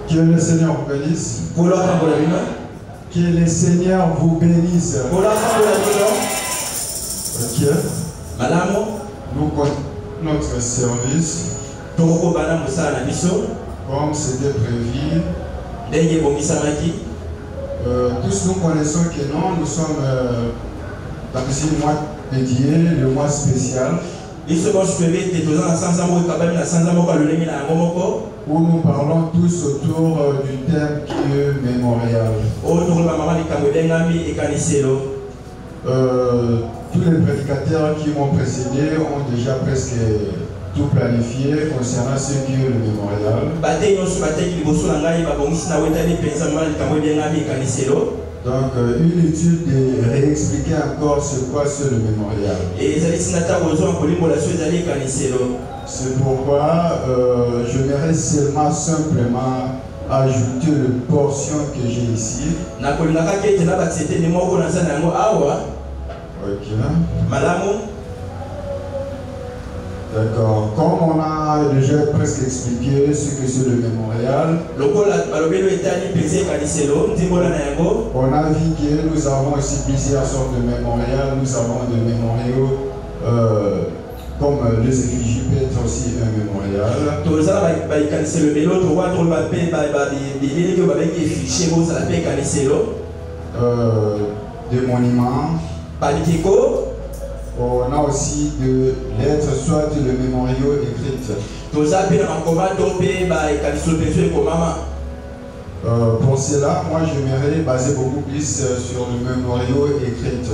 Que le Seigneur vous bénisse. Que le Seigneur vous bénisse. Ok. Nous continuons notre service. Comme c'était prévu. Tous nous connaissons que non, nous sommes dans un mois dédié, le mois spécial. Où nous parlons tous autour du thème qui est mémorial. Tous les prédicateurs qui m'ont précédé ont déjà presque tout planifié concernant ce qui est le mémorial. Donc, inutile de réexpliquer encore ce quoi c'est le mémorial. C'est pourquoi je vais seulement simplement ajouter une portion que j'ai ici. Ok. D'accord. Comme on a déjà presque expliqué ce que c'est le mémorial, on a vu que nous avons aussi plusieurs sortes de mémorial. Nous avons des mémoriaux comme les effigies peut être aussi un mémorial. Des monuments. On a aussi de lettres, soit le mémorial écrites. Pour cela, moi j'aimerais baser beaucoup plus sur le mémorial écrites.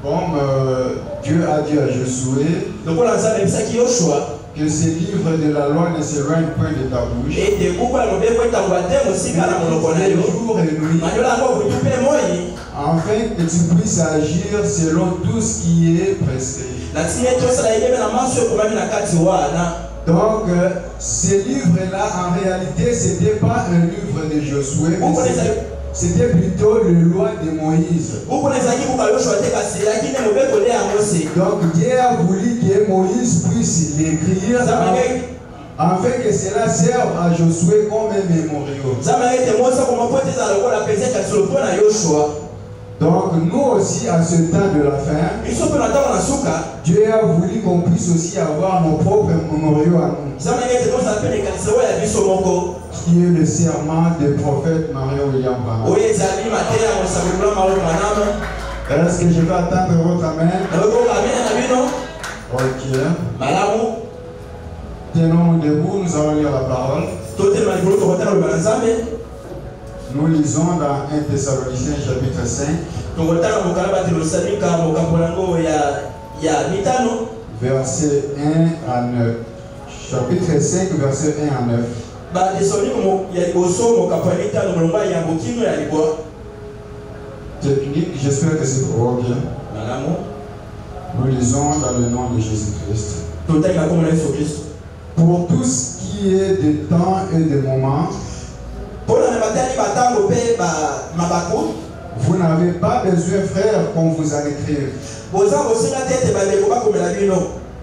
Comme Dieu a dit à Josué que ces livres de la loi ne s'éloignent point de ta bouche. Jour et nuit, afin que tu puisses agir selon tout ce qui est prescrit. Donc, ces livres-là, en réalité, ce n'était pas un livre de Josué, c'était plutôt le loi de Moïse. Donc, Dieu a voulu que Moïse puisse l'écrire afin que cela serve à Josué comme un mémorial. Donc, nous aussi, à ce temps de la fin, Dieu a voulu qu'on puisse aussi avoir nos propres mémoriaux à nous. Qui est le serment du prophète Marie-William Branham. Est-ce que je vais attendre votre amen? Ok. Tenons-nous debout, nous allons lire la parole. Nous lisons dans 1 Thessaloniciens chapitre 5. Verset 1 à 9. Chapitre 5, verset 1 à 9. Technique, j'espère que c'est pour vous bien. Nous lisons dans le nom de Jésus-Christ. Pour tout ce qui est de temps et de moments, vous n'avez pas besoin, frère, qu'on vous en écrive.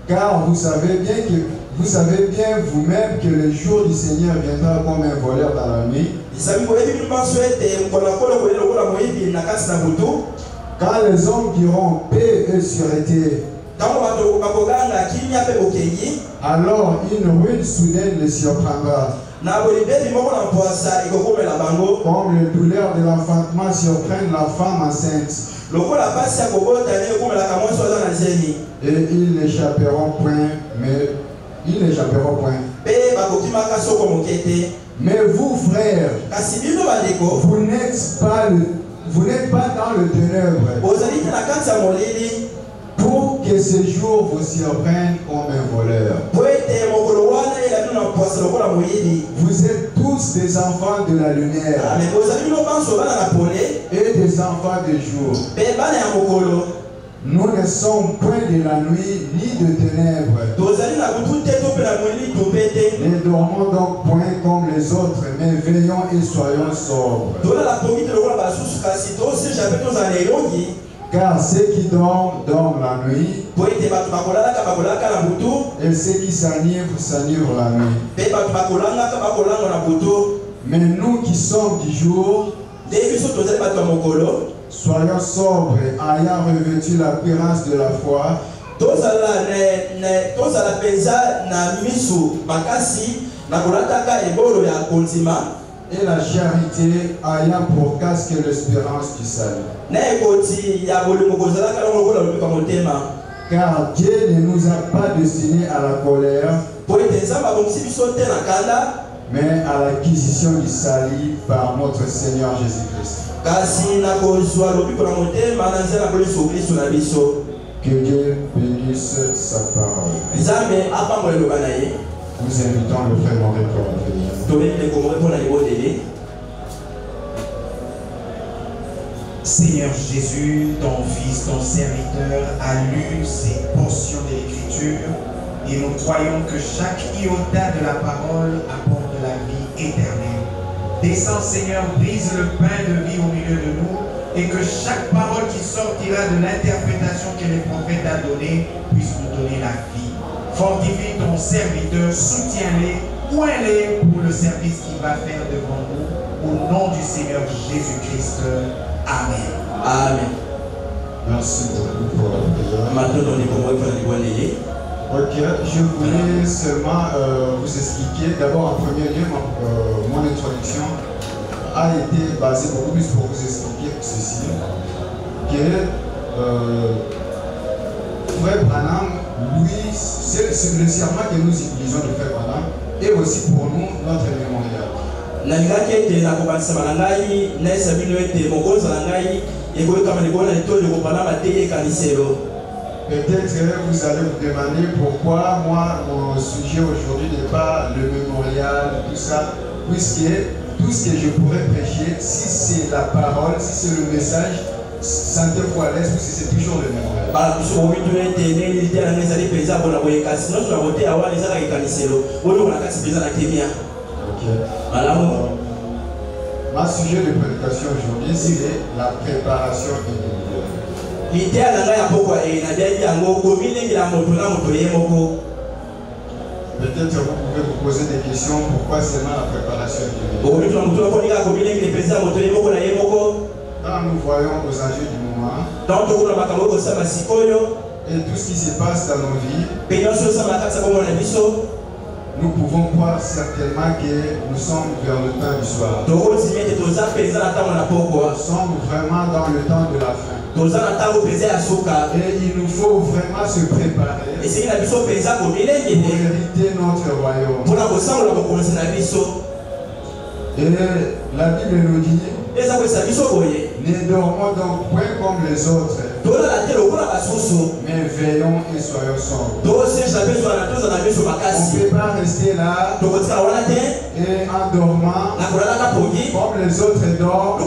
Car vous savez bien que Vous savez bien vous-même que le jour du Seigneur viendra comme un voleur dans la nuit. Quand les hommes diront paix et sûreté, alors une ruine soudaine les surprendra. Comme les douleurs de l'enfantement surprennent la femme enceinte. Et ils n'échapperont point, mais ils n'échapperont point. Mais vous, frères, vous n'êtes pas dans le ténèbre pour que ce jour vous surprenne comme un voleur. Vous êtes tous des enfants de la lumière et des enfants du jour. Nous ne sommes point de la nuit ni de ténèbres. Ne dormons donc point comme les autres, mais veillons et soyons sobres. Car ceux qui dorment, dorment la nuit. Et ceux qui s'enivrent la nuit. Mais nous qui sommes du jour, soyons sobres, ayant revêtu l'apparence de la foi. Et la charité ayant pour casque l'espérance du salut. Car Dieu ne nous a pas destinés à la colère, mais à l'acquisition du salut par notre Seigneur Jésus-Christ. Que Dieu bénisse sa parole. Nous invitons le frère Maurice pour venir. Seigneur Jésus, ton Fils, ton serviteur, a lu ces portions de l'Écriture et nous croyons que chaque iota de la parole apporte la vie éternelle. Descends, Seigneur, brise le pain de vie au milieu de nous et que chaque parole qui sortira de l'interprétation que le prophète a donnée puisse nous donner la vie. Fortifie ton serviteur, soutiens-les, oins-les pour le service qu'il va faire devant nous. Au nom du Seigneur Jésus-Christ. Amen. Amen. Merci beaucoup pour la prière. Ok, je voulais seulement vous expliquer, d'abord en premier lieu, mon introduction a été basée beaucoup plus pour vous expliquer ceci, que Frère Branham, lui, c'est le serment que nous utilisons de Frère Branham, et aussi pour nous, notre mémorial. Peut-être vous allez vous demander pourquoi moi, mon sujet aujourd'hui n'est pas le mémorial, tout ça, puisque tout ce que je pourrais prêcher, si c'est la parole, si c'est le message, sentez-vous à l'aise, puisque c'est toujours le mémorial. Ma sujet de prédication aujourd'hui, c'est la préparation individuelle. Peut-être vous pouvez vous poser des questions, pourquoi seulement la préparation individuelle? Quand nous voyons aux enjeux du moment et tout ce qui se passe dans nos vies, nous pouvons croire certainement que nous sommes vers le temps du soir. Nous sommes vraiment dans le temps de la fin. Et il nous faut vraiment se préparer pour hériter notre royaume. Et la Bible nous dit, ne dormons donc point comme les autres, mais veillons et soyons sobres. On ne peut pas rester là et en dormant comme les autres dorment.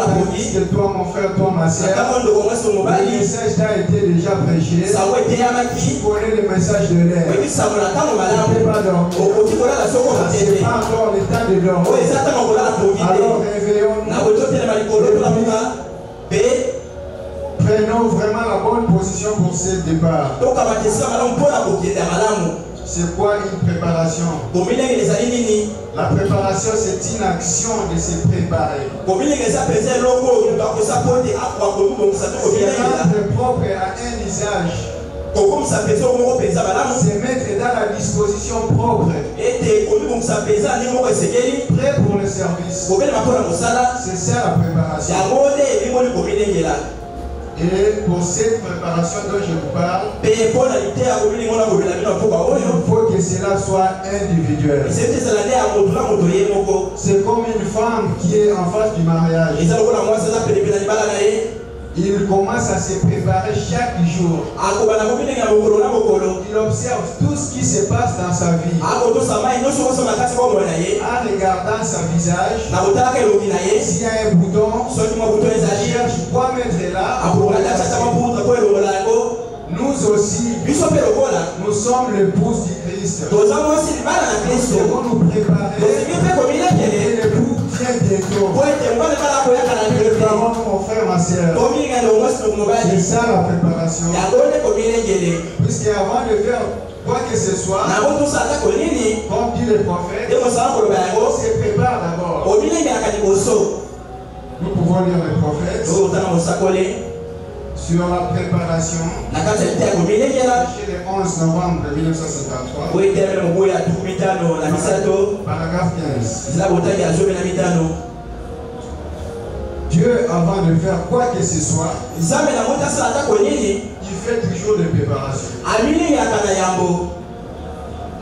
Tandis que toi, mon frère, toi, ma soeur, le message t'a été déjà prêché. Tu connais le message de l'air. Tu ne peux pas dormir. Ce n'est pas encore le temps de dormir. Alors réveillons-nous. Prenons vraiment la bonne position pour ce départ. C'est quoi une préparation? La préparation, c'est une action de se préparer. C'est rendre propre à un usage. C'est mettre dans la disposition propre. Prêt pour le service. C'est ça la préparation. Et pour cette préparation dont je vous parle, il faut que cela soit individuel. C'est comme une femme qui est en face du mariage. Il commence à se préparer chaque jour. Il observe tout ce qui se passe dans sa vie. En regardant son visage, s'il y a un bouton, il cherche quoi mettre là. Nous aussi, nous sommes l'épouse du Christ. Nous devons nous préparer. Et l'époux vient bientôt. Préparons mon frère, ma soeur. C'est ça la préparation. Puisqu'avant de faire quoi que ce soit, comme dit le prophète, on se prépare d'abord. Nous pouvons lire le prophète sur la préparation. Chez le 11 novembre 1953. Paragraphe 15. Dieu, avant de faire quoi que ce soit, il fait toujours des préparations.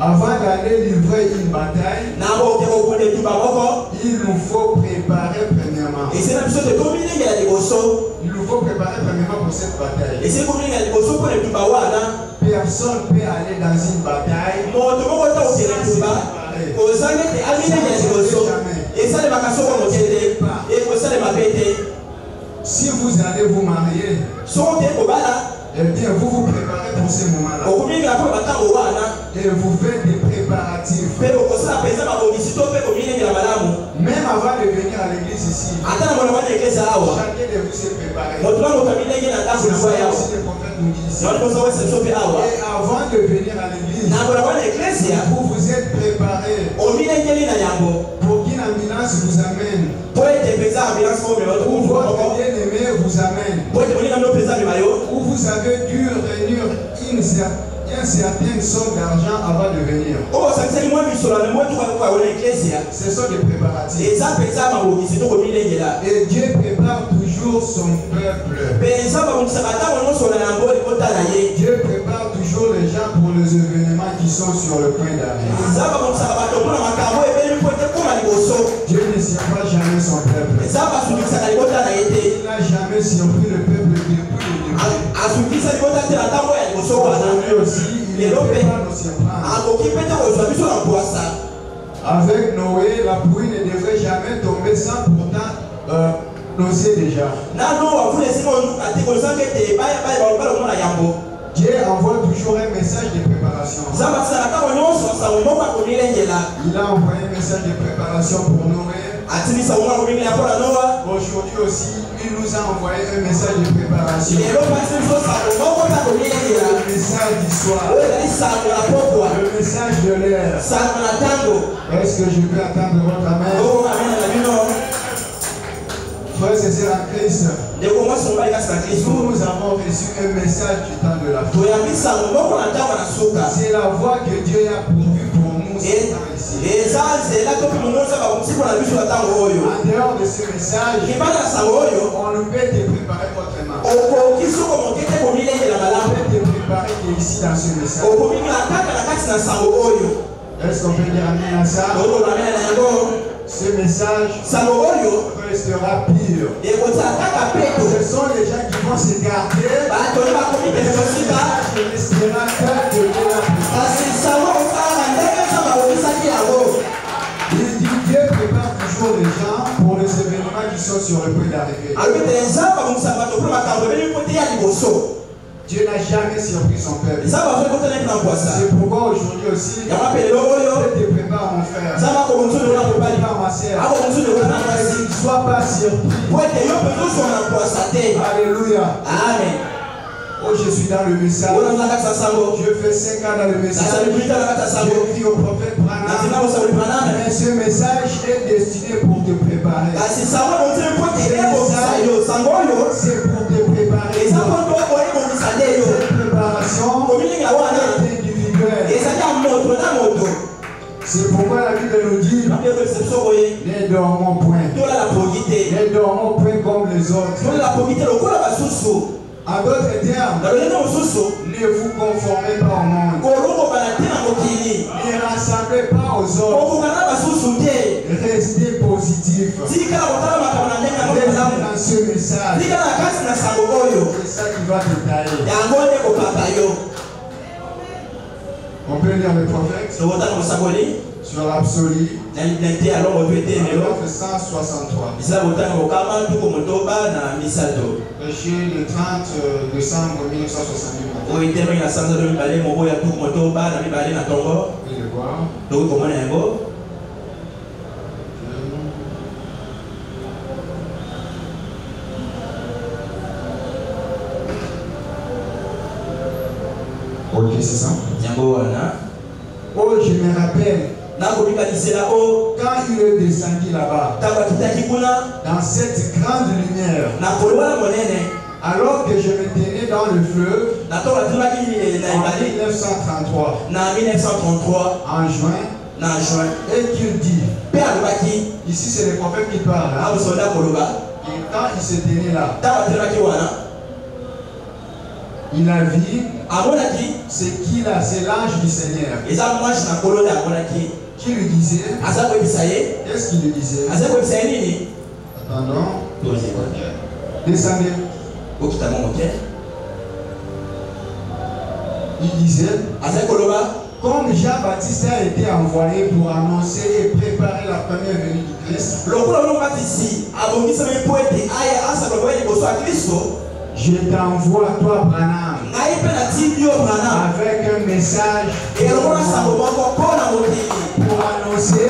Avant d'aller livrer une bataille, il nous faut préparer premièrement. Il nous faut préparer premièrement pour cette bataille. Personne ne peut aller dans une bataille si vous allez vous marier, eh bien vous vous préparez pour ce moment-là. Et vous faites des préparatifs. Même avant de venir à l'église ici, chacun de vous s'est préparé. C'est ça aussi le prophète nous dit ici. Et avant de venir à l'église, vous vous êtes préparé pour qu'une ambulance vous amène. Ou votre bien-aimé vous amène. Ou vous avez dû réunir une certaine somme d'argent avant de venir. Ce sont des préparatifs. Et Dieu prépare toujours son peuple. Dieu prépare toujours les gens pour les événements qui sont sur le point d'arriver. Dieu ne surprend jamais son peuple. Il n'a jamais surpris le peuple depuis le début. Aujourd'hui aussi, il ne peut pas nous surprendre. Avec Noé, la pluie ne devrait jamais tomber sans pourtant nauser déjà. Dieu envoie toujours un message de préparation. Il a envoyé un message de préparation pour Noé. Aujourd'hui aussi, il nous a envoyé un message de préparation. Le message du soir. Le message de l'air. Est-ce que je peux attendre votre amen? Frères et sœurs en Christ, nous avons reçu un message du temps de la foi. C'est la voie que Dieu a pourvue pour nous ici. En dehors de ce message, on ne peut te préparer autrement. On peut te préparer ici dans ce message. Est-ce qu'on peut dire amen à ça? Ce message restera pire. Ce sont les gens qui vont se garder. Il dit Dieu prépare toujours les gens pour les événements qui sont sur le point d'arriver. Dieu n'a jamais surpris son peuple. C'est pourquoi aujourd'hui aussi, je te prépare mon frère. Je te prépare ma soeur. Ne sois pas surpris. Alléluia. Amen. Oh, je suis dans le message. Je fais 5 ans dans le message. J'ai écrit au prophète Branham. Mais ce message est destiné pour te préparer. C'est pour te préparer. Cette préparation est individuelle. C'est pourquoi la Bible nous dit: ne dormons point. Ne dormons point comme les autres. En d'autres termes, ne vous conformez pas au monde. Ne rassemblez pas aux autres. Restez positif. Restez dans ce message. C'est ça qui va te tailler. On peut lire le prophète sur l'absolu. Alors 163. Péché le 30 décembre 1968. Oui, le voir. Ok, c'est ça. Oh, je me rappelle. Quand il est descendu là-bas, dans cette grande lumière, alors que je me tenais dans le fleuve, en 1933, en juin, et qu'il dit, ici c'est le prophète qui parle, hein? Et quand il se tenait là, il a vu c'est qui là, c'est l'ange du Seigneur qui lui disait, qu'est-ce qu'il lui disait? Attendons, descendez. Il disait, comme Jean-Baptiste a été envoyé pour annoncer et préparer la première venue du Christ, je t'envoie toi, Branham, avec un message pour annoncer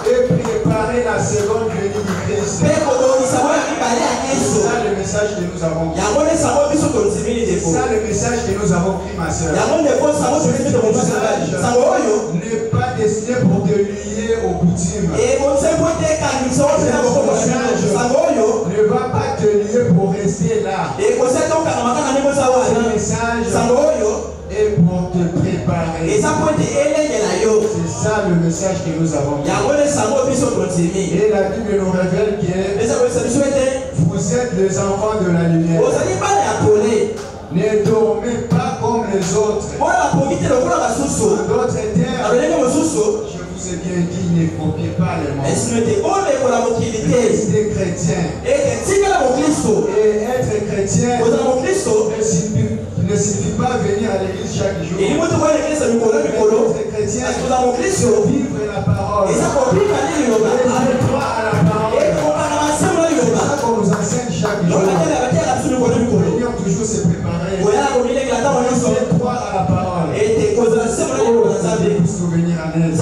et préparer la seconde venue du Christ. C'est ça le message que nous avons pris. C'est ça le message que nous avons pris, ma soeur. Ce n'est pas destiné pour te lier aux coutumes. Ce message ne va pas te lier pour rester là. Ce message est pour te préparer. C'est ça le message que nous avons pris. Et la Bible nous révèle que vous êtes les enfants de la lumière. Ne dormez pas comme les autres. En d'autres termes, je vous ai bien dit, ne copiez pas les mondes. Restez chrétien. Et être chrétien ne signifie pas venir à l'église chaque jour. Être chrétien, c'est vivre la parole. Restez droit à la parole. C'est ça qu'on nous enseigne chaque jour. Venir toujours se préparer. Restez droit à la parole. Pour souvenir à l'aise.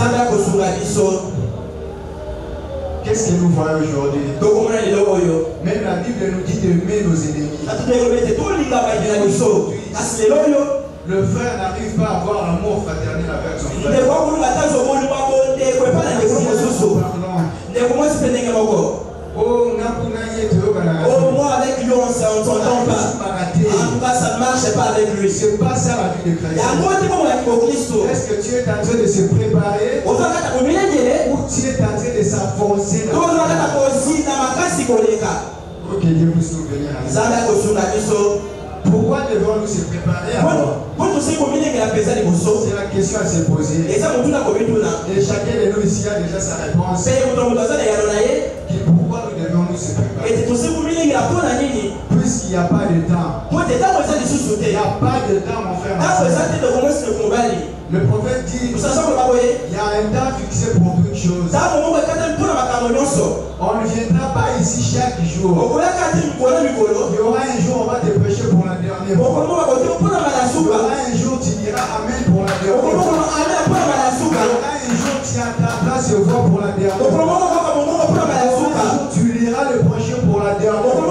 Qu'est-ce que nous voyons aujourd'hui? Même la Bible nous dit d'aimer nos ennemis. Le frère n'arrive pas à avoir l'amour fraternel avec son frère. Oh, moi avec lui on s'entend pas. En tout cas ça ne marche pas avec lui. C'est pas ça la vie de chrétien. Est-ce que tu es en train de se préparer ou tu es en train de s'enfoncer dans ok, Dieu vous souvenir. Pourquoi devons-nous se préparer alors? C'est la question à se poser. Et chacun de nous ici a déjà sa réponse. Pourquoi nous devons-nous se préparer? Puisqu'il n'y a pas de temps. Il n'y a pas de temps, mon frère. Le prophète dit il y a un temps fixé pour toute chose. On ne viendra pas ici chaque jour. Il y aura un jour on va te prêcher pour la dernière fois. Il y aura un jour tu diras Amen pour la dernière fois. Il y aura un jour tu attendras se voir pour la dernière fois. Il y aura un jour tu liras le prochain pour la dernière fois.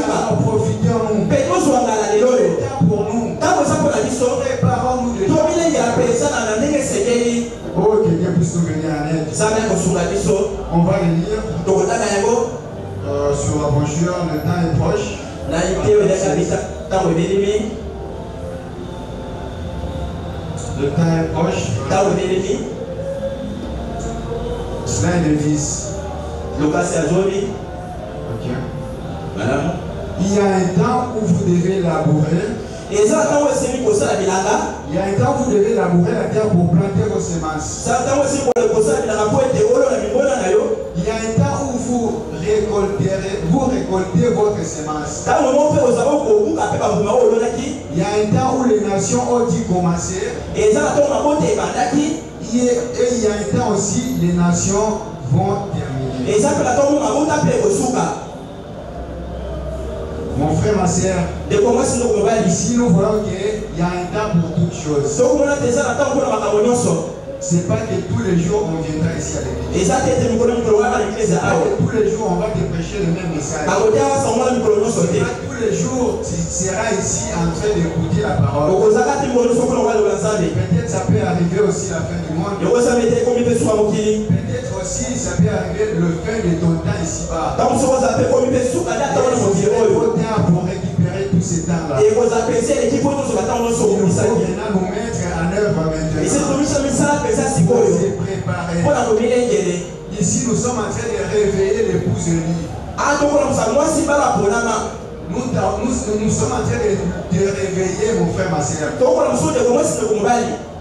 Alors profitons-nous. On va les lire sur la brochure. Le temps est proche. Le temps est proche. Slide 10. Ok. Il y a un temps où vous devez labourer. Il y a un temps où vous devez labourer la terre pour planter vos semences. Il y a un temps où vous récoltez votre semence. Il y a un temps où les nations ont dû commencer. Et il y a un temps aussi les nations vont terminer. Mon frère, ma soeur, ici nous voyons qu'il y a un temps pour toutes choses. C'est pas que tous les jours on viendra ici à l'église. C'est pas que tous les jours on va te prêcher le même message. C'est pas tous les jours tu seras ici en train d'écouter la parole. Peut-être ça peut arriver aussi la fin du monde. Peut-être aussi ça peut arriver le fin de ton temps ici-bas. Il faut pour récupérer tous ces temps-là. Il faut maintenant nous mettre en œuvre maintenant. Ici, nous sommes en train de réveiller l'épouse Élie. Nous sommes en train de réveiller mon frère, ma soeur.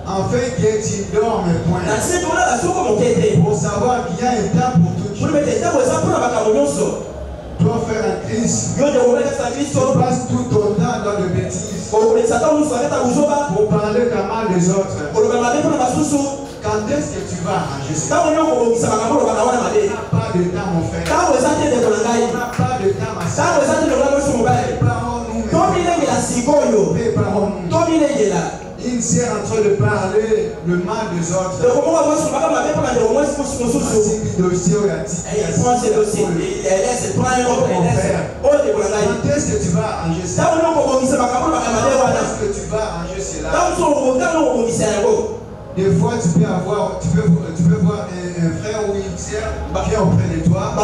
Afin que tu dormes point. Pour savoir qu'il y a un temps pour toutes choses. Toi, frère en Christ, tu passes tout ton temps dans le bêtise. Pour parler de mal des autres. Quand est-ce que tu vas arranger ça? On n'a pas de temps, mon frère. On n'a pas de temps, ma soeur. Préparons-nous. Il s'est en train de parler le mal des autres. Quand est-ce que tu vas arranger ça? Quand est-ce que tu vas arranger cela? Des fois, tu peux voir un frère ou une sœur qui est auprès de toi. Il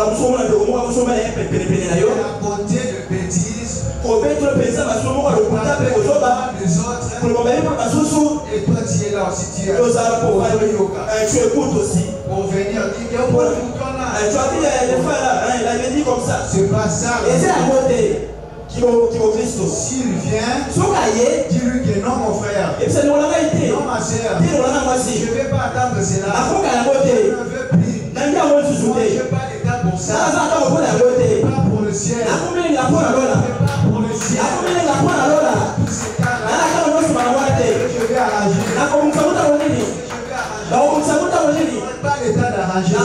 a compté de bêtises. Et toi, tu es là aussi. Tu écoutes aussi. Pour venir dire c'est pas ça. S'il vient, dis-lui que non, mon frère. Non, ma soeur. Je ne vais pas attendre cela. Je ne veux plus. Moi, je n'ai pas de temps pour ça. Pas pour le ciel. Pas pour le ciel. Tous ces temps-là, je vais arranger. Je n'ai pas le temps d'arranger ça.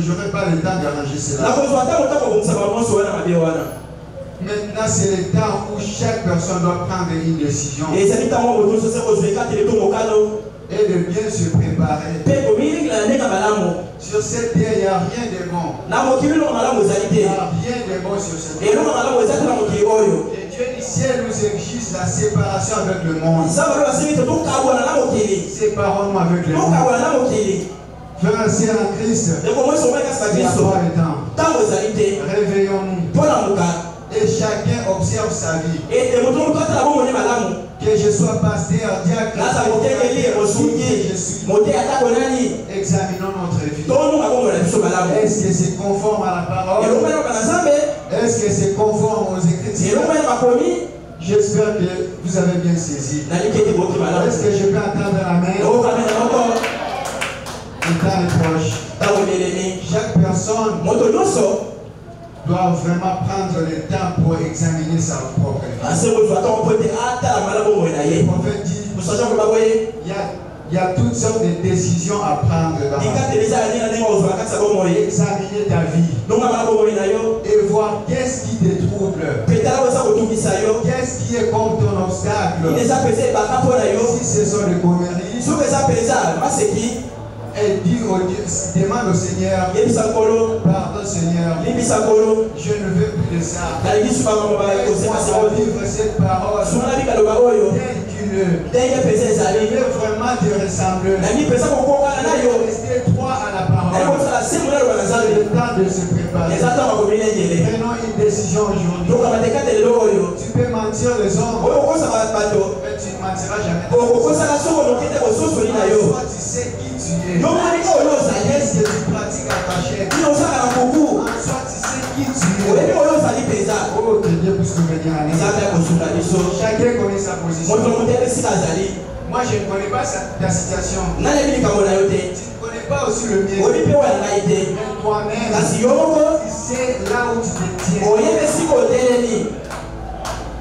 J'aurais pas le temps d'arranger cela. Maintenant, c'est le temps où chaque personne doit prendre une décision et de bien se préparer. Sur cette terre, il n'y a rien de bon. Il n'y a rien de bon sur cette terre. Et Dieu du ciel nous exige la séparation avec le monde. Séparons-nous avec le monde. Frères et sœurs en Christ, il n'y a pas de temps. Réveillons-nous. Et chacun observe sa vie. Que je sois pasteur, diacre, je suis. Examinons notre vie. Est-ce que c'est conforme à la parole? Est-ce que c'est conforme aux Écritures? J'espère que vous avez bien saisi. Est-ce que je peux entendre la main? Le temps est proche. Chaque personne doit vraiment prendre le temps pour examiner sa propre vie. Le prophète dit il y a toutes sortes de décisions à prendre dans la vie. Examiner ta vie et voir qu'est-ce qui te trouble, qu'est-ce qui est comme ton obstacle. Si ce sont des conneries, et dis au Dieu, demande au Seigneur, pardon Seigneur, je ne veux plus de ça. Laisse-moi vivre cette parole telle qu'il simileux. Il veut vraiment te ressembler. Il veut rester droit à la parole. C'est le temps de se préparer. Prenons une décision aujourd'hui. Tu peux mentir les hommes, mais tu ne mentiras jamais. Soit tu sais qui tu es. Qu'est-ce que tu pratiques à ta chair. Soit tu sais qui tu es. Oh, que Dieu puisse nous venir à nous. Chacun connaît sa position. Moi, je ne connais pas ta situation. Tu ne connais pas aussi le mien. Mais toi-même, tu sais là où tu te tiens.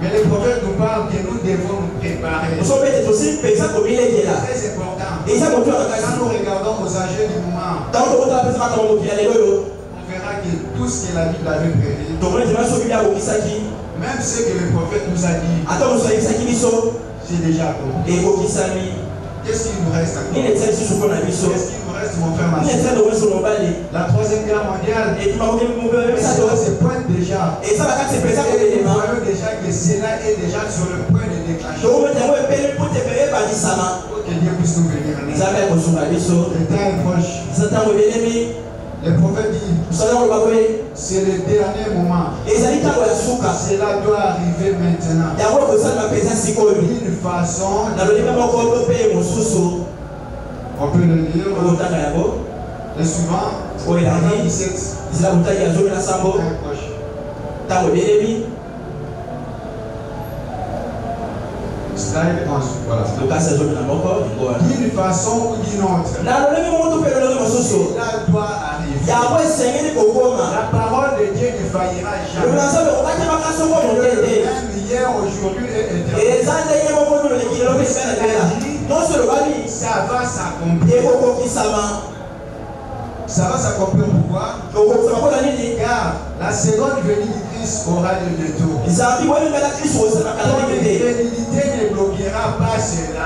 Mais les prophètes nous parlent que nous devons nous préparer. C'est très important. Quand nous regardons aux âgés du moment, on verra que tout ce que la Bible avait prévu, même ce que le prophète nous a dit, c'est déjà accompli. Qu'est-ce qu'il nous reste encore? Qu'est-ce qu'il nous reste, mon frère, ma soeur? La troisième guerre mondiale, ça se pointe déjà. Et nous voyons déjà que cela est déjà sur le point de déclencher. Que Dieu puisse nous venir en aide. Le temps est proche. Le prophète dit, c'est le dernier moment. Cela doit arriver maintenant. D'une façon, on peut le lire. Le suivant, Matthieu 17. Slide 11. Voilà. D'une façon ou d'une autre, cela doit arriver. La parole de Dieu ne faillira jamais. Même hier, aujourd'hui et éternellement. Ça va s'accomplir. Ça va s'accomplir pourquoi? Car la seconde venue du Christ aura lieu bientôt. Ton infidélité ne bloquera pas cela.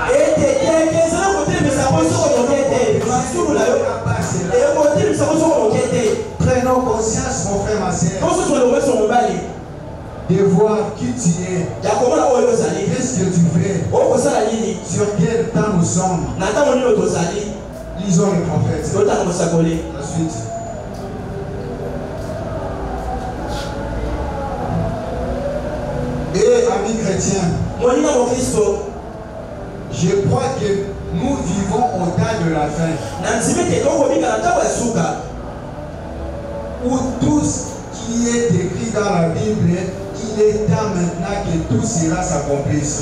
Prenons conscience, mon frère, ma soeur, de voir qui tu es. Qu'est-ce que tu fais? Sur quel temps nous sommes? Lisons les prophètes. La suite. Et amis chrétiens, je crois que nous vivons au temps de la fin, où tout ce qui est écrit dans la Bible, il est temps maintenant que tout cela s'accomplisse.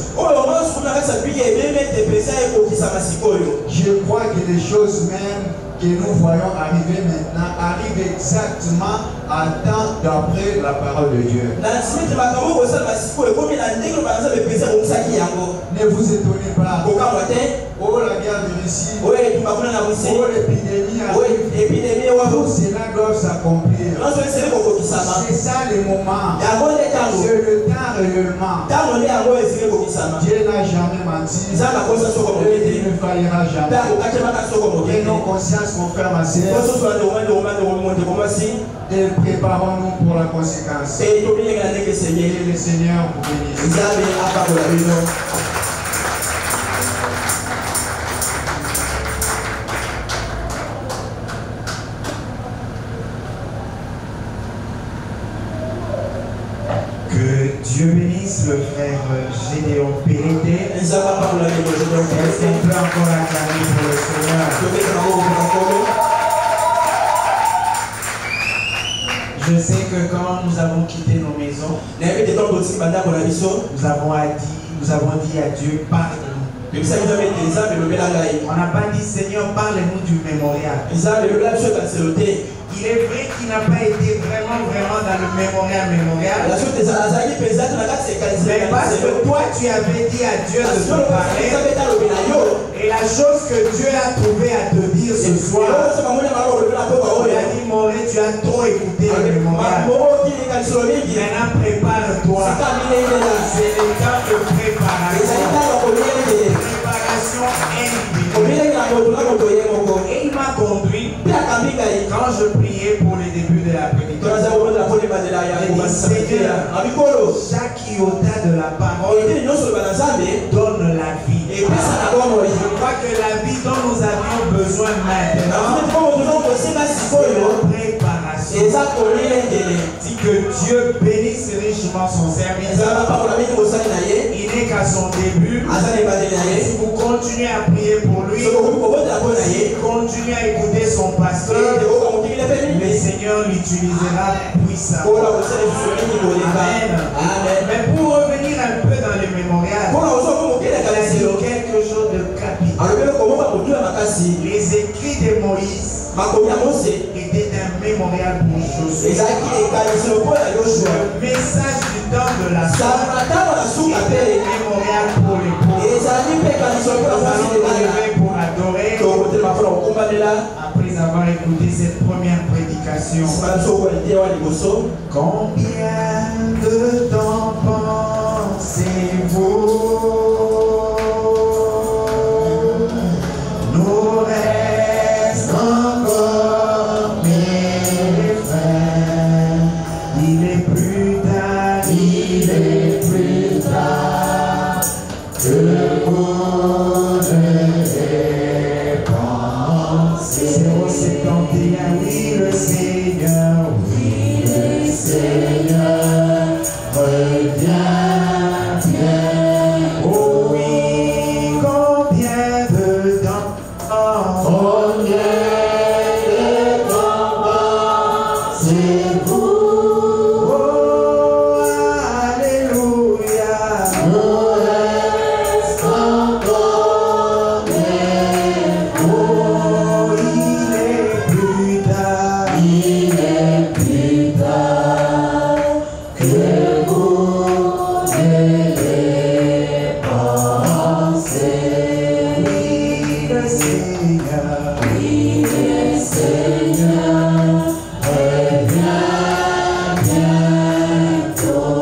Je crois que les choses même que nous voyons arriver maintenant arrivent exactement à temps d'après la parole de Dieu. Ne vous étonnez pas. Oh, la guerre de Russie. Oh, l'épidémie arrive. Tout cela doit s'accomplir. C'est ça le moment. C'est le temps réellement. Dieu n'a jamais menti. Et il ne faillira jamais. Prenons conscience, mon frère, ma soeur. Et préparons-nous pour la conséquence. Et le Seigneur vous bénisse. Dieu bénisse le frère Gédéon Pélété. Est-ce qu'on peut encore acclamer pour le Seigneur? Je sais que quand nous avons quitté nos maisons, nous avons dit à Dieu, parle-nous. On n'a pas dit, Seigneur, parle-nous du mémorial. Il est vrai qu'il n'a pas été vraiment dans le mémorial. Mais parce que toi, tu avais dit à Dieu de te parler. Et la chose que Dieu a trouvé à te dire ce soir, il a dit, Moré, tu as trop écouté le mémorial. Maintenant, prépare-toi. C'est le temps de préparation. Préparation individuelle. Et il m'a conduit quand je priais pour les débuts de la prédication. Seigneur, chaque iota de la parole donne la vie. dont nous avions besoin maintenant, préparation, dit que Dieu bénisse richement son serviteur. Il n'est qu'à son début. Si vous continuez à prier pour lui, si vous continuez à écouter son pasteur, le Seigneur l'utilisera puissamment. Amen. Mais pour revenir un peu dans le mémorial, il a dit quelque chose de capital. Les écrits de Moïse étaient un mémorial pour Josué. Le message du temps de la sorte était un mémorial pour les pauvres. Nous allons nous lever pour adorer après avoir écouté cette première prédication. Combien de temps pensez-vous nous reste encore, mes frères? Il est plus tard que vous devez penser. 071, oui le Seigneur revient bien. Oh oui, combien de temps pensez-vous? Oh, alléluia. Nous reste encore des jours. Oh, il est plus tard que vous devez penser. Oui, le Seigneur revient bientôt.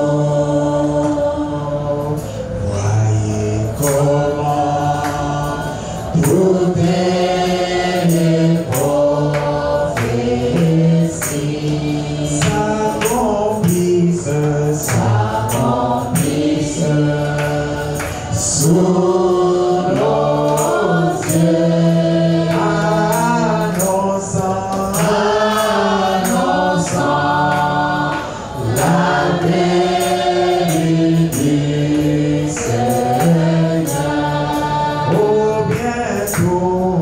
Voyez comment toutes les prophéties s'accomplissent sous nos yeux, annonçant la venue du Seigneur. Oh, bientôt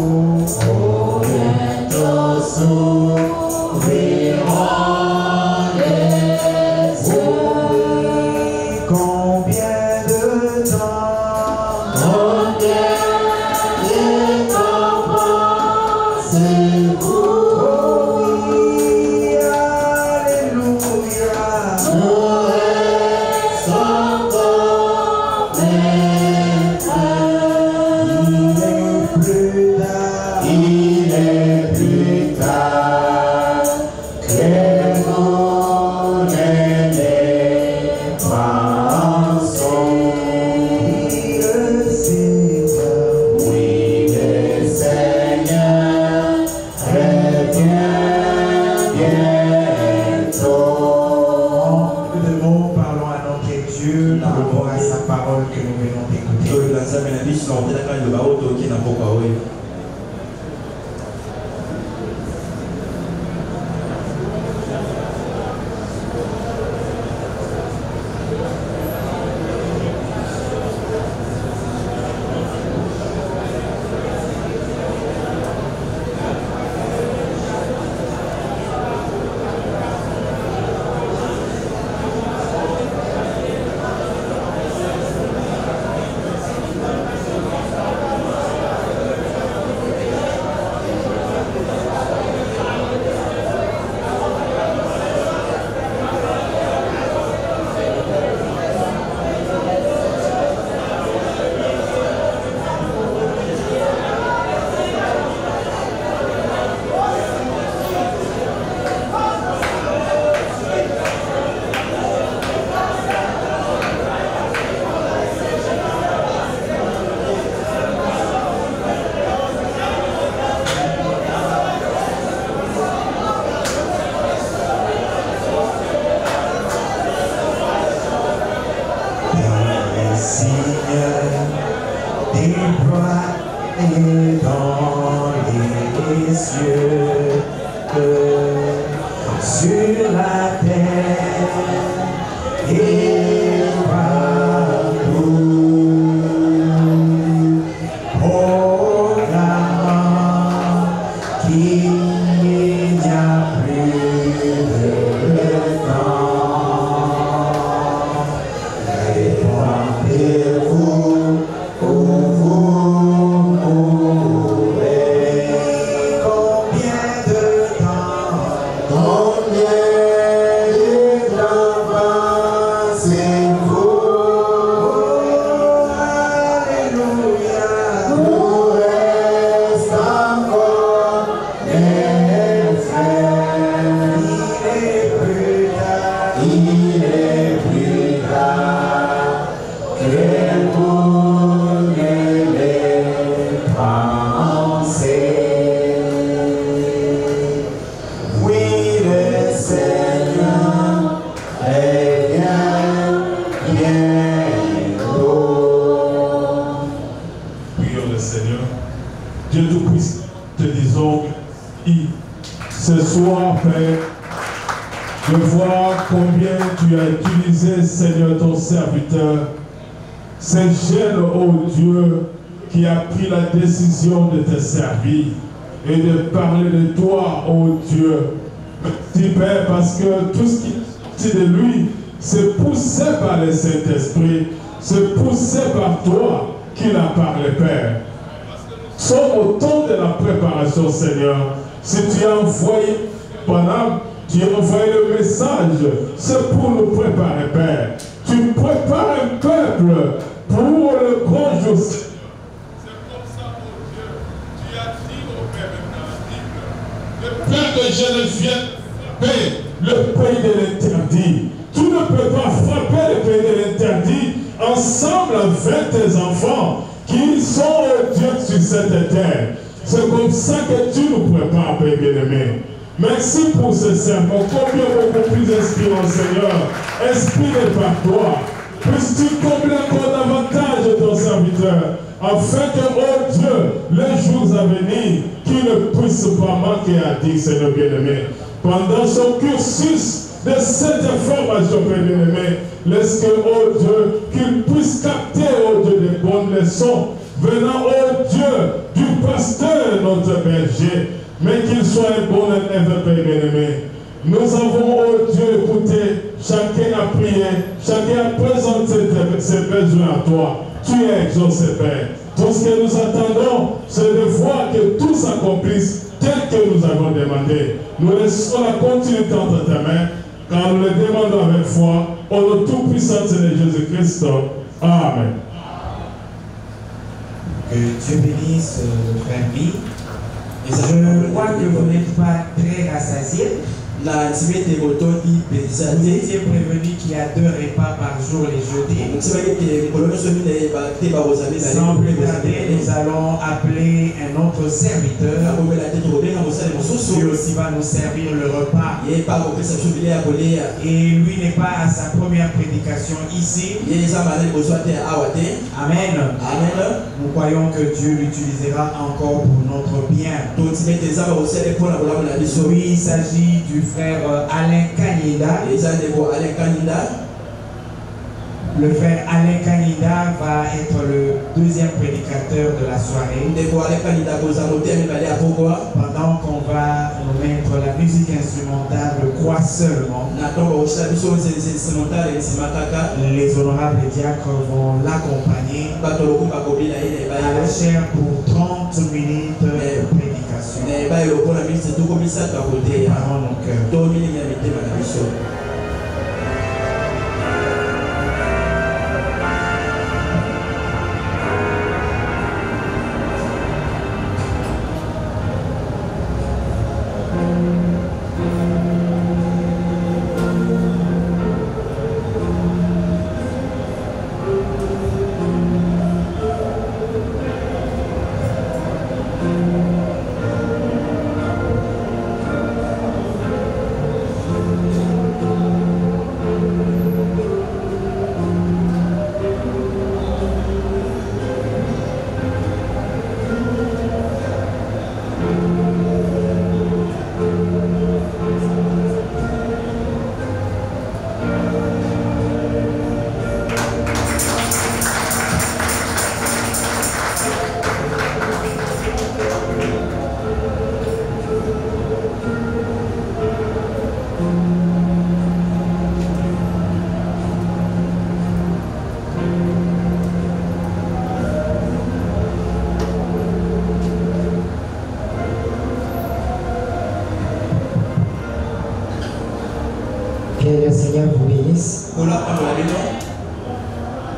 cieux que sur la terre et partout, proclamant qu'il n'y a plus de temps. Répandez-vous où vous mourrez. Combien de temps passez-vous? Alléluia. Nous reste encore des frères. Il est plus tard que pour les pensées. Oui, le Seigneur est bientôt. Prions le Seigneur. Dieu Tout-Puissant, te disons, ce soir, Père, de voir combien tu as utilisé, Seigneur, ton serviteur, ce jeune, oh Dieu, qui a pris la décision de te servir et de parler de toi, oh Dieu. Merci, Père, parce que tout ce qui est sorti de lui, c'est poussé par le Saint-Esprit, c'est poussé par toi qu'il a parlé, Père. Sommes au temps de la préparation, Seigneur. Si tu as envoyé pendant, tu as envoyé le message, c'est pour nous préparer, Père. Tu prépares un peuple pour le grand jour. C'est comme ça, mon Dieu. Tu as dit au Père maintenant, le Père de Geneviève, Père, le pays de l'interdit. Tu ne peux pas frapper le pays de l'interdit ensemble avec tes enfants qui sont, oh Dieu, sur cette terre. C'est comme ça que tu nous prépares, Père bien-aimé. Merci pour ce serment, combien beaucoup plus inspirant, Seigneur. Inspiré par toi. Puisses-tu combler encore davantage ton serviteur, afin que, oh Dieu, les jours à venir, qu'il ne puisse pas manquer à dire, Seigneur bien-aimé. Pendant son cursus de cette formation, Père bien-aimé, laisse que, oh Dieu, qu'il puisse capter, oh Dieu, des bonnes leçons, venant, oh Dieu, du pasteur, notre berger, mais qu'il soit un bon élève, Père bien-aimé. Nous avons, oh Dieu, écouté, chacun a prié, chacun a présenté ses besoins à toi. Tu es exaucé, Père. Tout ce que nous attendons, c'est de voir que tout s'accomplisse tel que nous avons demandé. Nous laissons la continuité entre tes mains, car nous le demandons avec foi, au nom tout-puissant de Jésus-Christ. Amen. Que Dieu bénisse le frère Lee. Je crois que vous n'êtes pas très rassasiés. Vous étiez prévenu qu'il y a 2 repas par jour les jeudis. Sans plus tarder, nous allons appeler un autre serviteur qui aussi va nous servir le repas. Et lui n'est pas à sa première prédication ici. Amen. Nous croyons que Dieu l'utilisera encore pour notre bien. Oui, il s'agit du frère Alain Kanida. Le frère Alain Kanida va être le deuxième prédicateur de la soirée. Pendant qu'on va nous mettre la musique instrumentale, le croix seulement, les honorables diacres vont l'accompagner à la chaire pour 30 minutes de prédication. Préparons nos cœurs.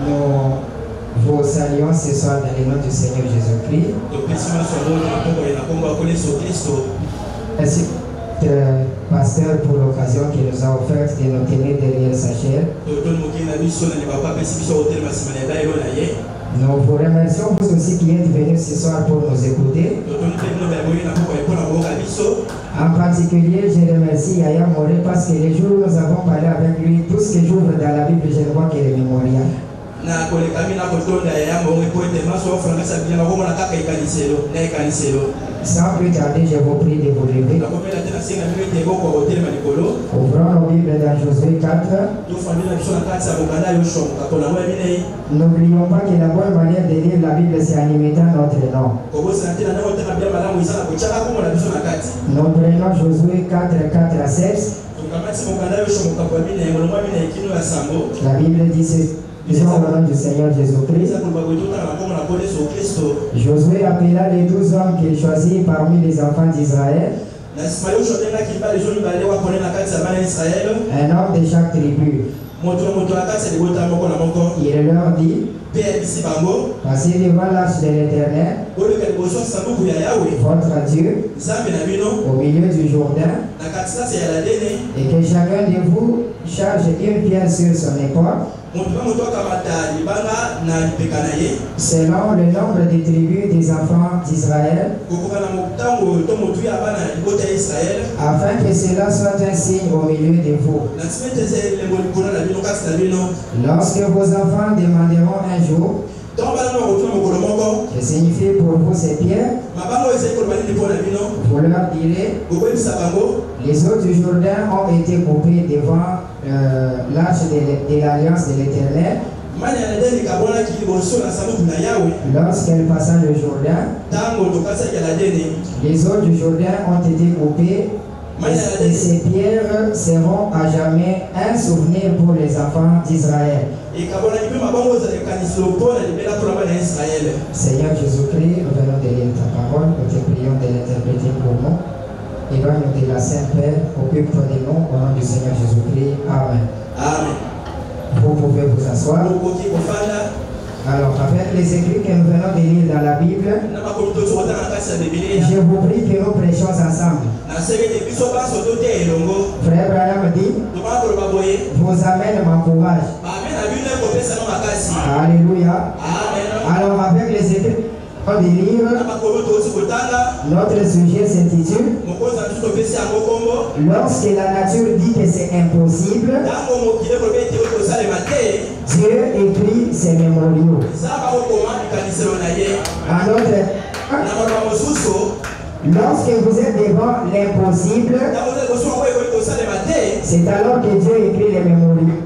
Nous vous saluons ce soir dans le nom du Seigneur Jésus-Christ. Merci, pasteur, pour l'occasion qu'il nous a offerte de nous tenir derrière sa chair. Nous vous remercions vous aussi qui êtes venus ce soir pour nous écouter. En particulier, je remercie Yaya Moré parce que les jours où nous avons parlé avec lui, tout ce que j'ouvre dans la Bible, je ne vois que les mémorials. Sans plus tarder, je vous prie de vous lever. Ouvrons nos Bibles dans Josué 4. N'oublions pas que la bonne manière de lire la Bible, c'est en imitant notre nom. Nous prenons Josué 4, 4 à 16. La Bible dit ceci. Disons au nom du Seigneur Jésus-Christ. Josué appela les 12 hommes qu'il choisit parmi les enfants d'Israël, un homme de chaque tribu. Il leur dit: passez devant l'arche de l'Éternel, votre Dieu, au milieu du Jourdain, et que chacun de vous charge une pierre sur son épaule, selon le nombre de tribus des enfants d'Israël, afin que cela soit un signe au milieu de vous. Lorsque vos enfants demanderont un jour: que signifie pour vous ces pierres? Vous leur direz: les eaux du Jourdain ont été coupées devant l'arche de l'alliance de l'Éternel lorsqu'elle passa le Jourdain. Les eaux du Jourdain ont été coupées et ces pierres seront à jamais un souvenir pour les enfants d'Israël. Seigneur Jésus-Christ, nous venons de lire ta parole, nous te prions de l'interpréter pour nous. Éloigne de la Sainte Père, occupe-toi de nous au nom du Seigneur Jésus-Christ. Amen. Amen. Vous pouvez vous asseoir. Alors, avec les écrits que nous venons de lire dans la Bible, je vous prie que nous prêchions ensemble. Frère Branham dit: vos amens m'encouragent. Alléluia. Alors, avec les écrits de lire, notre sujet s'intitule Lorsque la nature dit que c'est impossible, Dieu écrit ses mémoriaux. Lorsque vous êtes devant l'impossible, c'est alors que Dieu écrit les mémoriaux.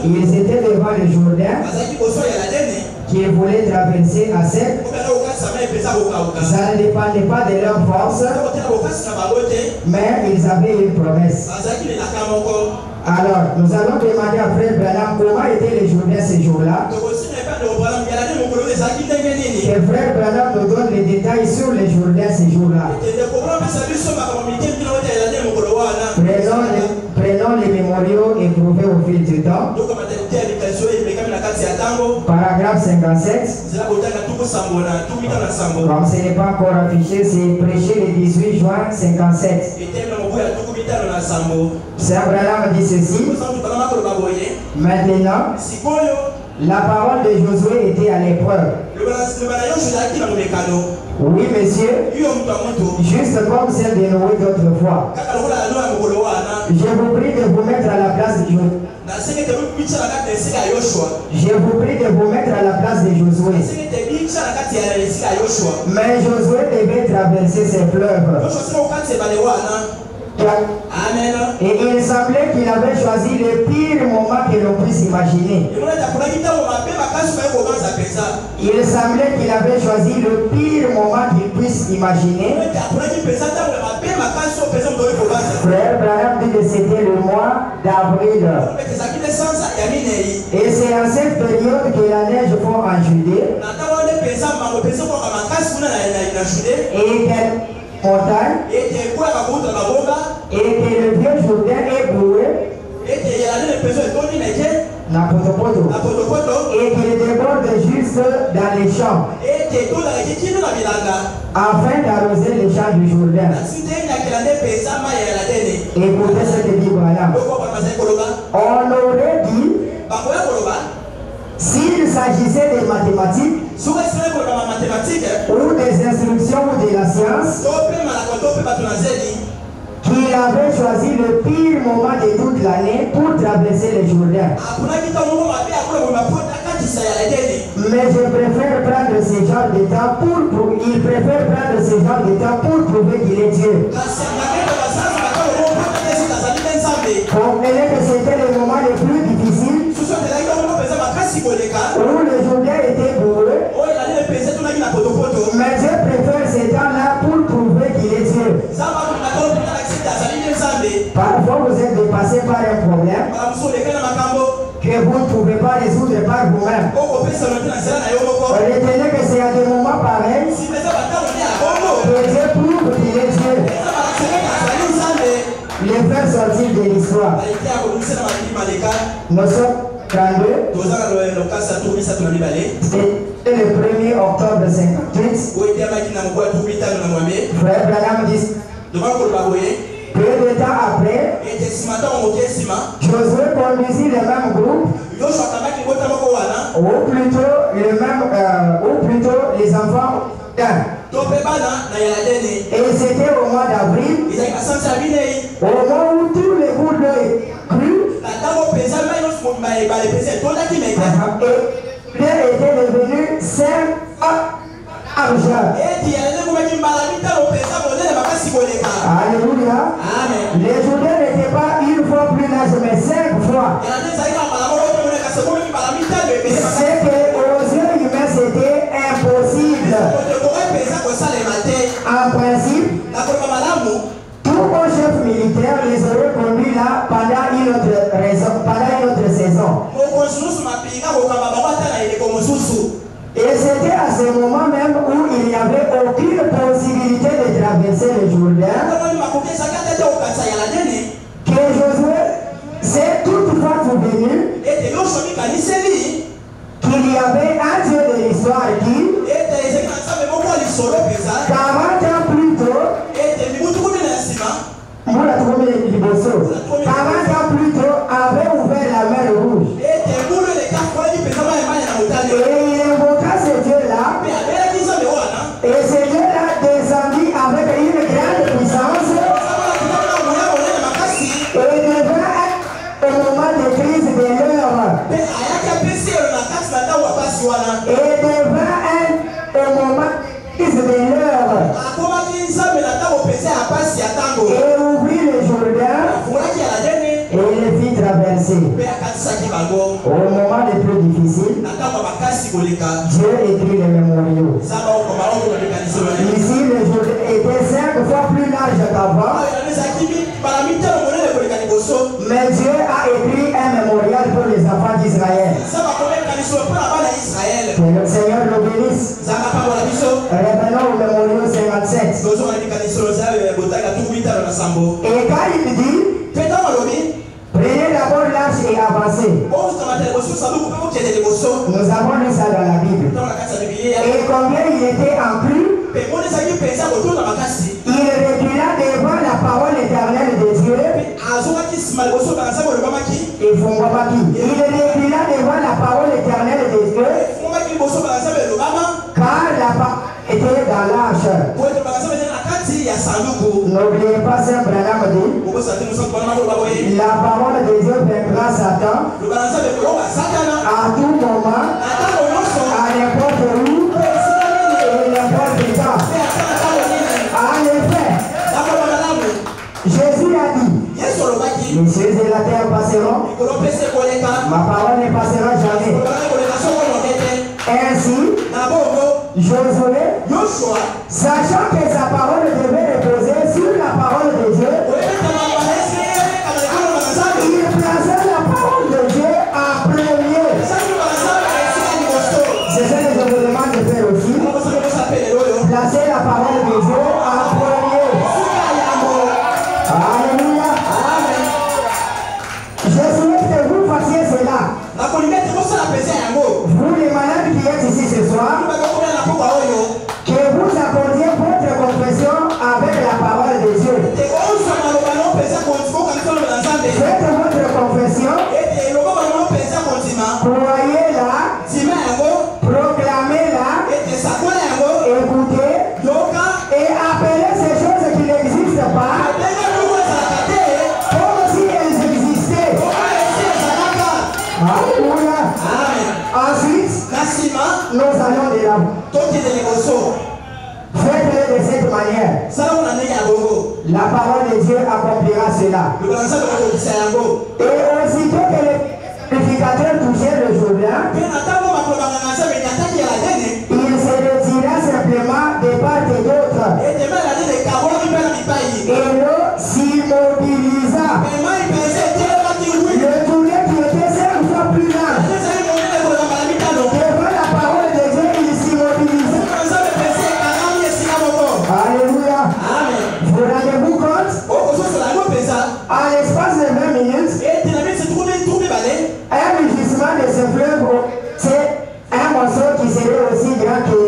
Ils étaient devant le Jourdain qu'ils voulaient traverser à sec. Ça ne dépendait pas de leur force, mais ils avaient une promesse. Alors, nous allons demander à Frère Branham comment était le Jourdain ce jour-là. Que Frère Branham nous donne les détails sur le Jourdain ce jour-là. Prenons les mémoriaux éprouvés au fil du temps. Paragraphe 57. Comme ce n'est pas encore affiché, c'est prêché le 18 juin 57. Saint Branham dit ceci: maintenant, la parole de Josué était à l'épreuve. Oui, monsieur, juste comme celle de Noé d'autrefois. Je vous prie de vous mettre à la place de Josué. Je vous prie de vous mettre à la place de Josué. Mais Josué devait traverser ces fleuves. Amen. Et il semblait qu'il avait choisi le pire moment que l'on puisse imaginer. Il semblait qu'il avait choisi le pire moment qu'il puisse imaginer. Frère Branham dit que c'était le mois d'avril. Et c'est en cette période que la neige fond en Judée. montagne et que le vieux Jourdain est boué et qu'il déborde juste dans les champs afin d'arroser les champs du Jourdain. Écoutez ce que dit Balaam. On aurait dit, s'il s'agissait des mathématiques ou des instructions ou de la science, qu'il avait choisi le pire moment de toute l'année pour traverser le Jourdain. Mais je préfère prendre ce genre de temps il préfère prendre ce genre de temps pour prouver qu'il est Dieu. Comprenez que c'était le moment le plus difficile où le Jourdain était bourré. Mais Dieu préfère ce temps-là pour prouver qu'il est Dieu. Parfois vous êtes dépassé par un problème que vous ne pouvez pas résoudre par vous-même. Retenez que c'est à des moments pareils que Dieu prouve qu'il est Dieu. Les faire sortir de l'histoire. Nous sommes 32. C'est le 1er octobre 58. Frère Branham dit peu de temps après, Josué conduisit le même groupe, ou plutôt les enfants d'un. Et c'était au mois d'avril, au moment où tous les bouts d'eau crus, et était devenu 5 argent. Alléluia. Les Jourdains n'étaient pas une fois plus large, mais 5 fois. C'est qu'aux yeux humains, c'était impossible. En principe, tout bon chef militaire les aurait conduits là pendant une autre saison. Et c'était à ce moment même où il n'y avait aucune possibilité de traverser le Jourdain que Josué s'est toutefois souvenu qu'il y avait un Dieu de l'histoire qui, 40 ans plus tôt, 40 ans plus tôt, avait ouvert la mer Rouge. Et il invoqua ce Dieu-là. Et ce Dieu-là descendit avec une grande puissance. Et devint un moment de crise de l'heure. Et devint un moment de crise de l'heure. Et ouvrit le Jourdain. Et il fit traverser. Au moment le plus difficile, Dieu écrit les mémoriaux. Ici, le Jourdain était 5 fois plus large qu'avant. Mais Dieu a écrit un mémorial pour les enfants d'Israël. Que le Seigneur le bénisse. Revenons au mémorial 57. Et quand il dit, prenez d'abord l'arche et avancez. Nous avons lu ça dans la Bible. Et combien il était en plus, il recula devant la parole éternelle de Dieu. Il recula devant la parole éternelle de Dieu. Car la parole était dans l'arche. N'oubliez pas Saint Branham dit, la parole de Dieu vaincra Satan à tout moment, à n'importe où et n'importe quand. En effet, Jésus a dit, les cieux et la terre passeront, ma parole ne passera jamais. Ainsi, Josué, sachant que sa parole devait reposer sur la parole de Dieu, il plaçait la parole de Dieu en premier. C'est ce que je vous demande de faire aussi. Placer la parole de Dieu en premier. allons de l'avant. Faites-le de cette manière. La parole de Dieu accomplira cela. Et aussitôt que les sacrificateurs touchaient le Jourdain, il se retira simplement de part et d'autre. Et l'eau s'immobilisa. Le tournée qui était 5 fois plus lent. Devant la parole de Dieu, il s'immobilisa. Alléluia. Vous rendez-vous compte? En l'espace de 20 minutes, un rugissement de ce fleuve, c'est un morceau qui serait aussi grand que...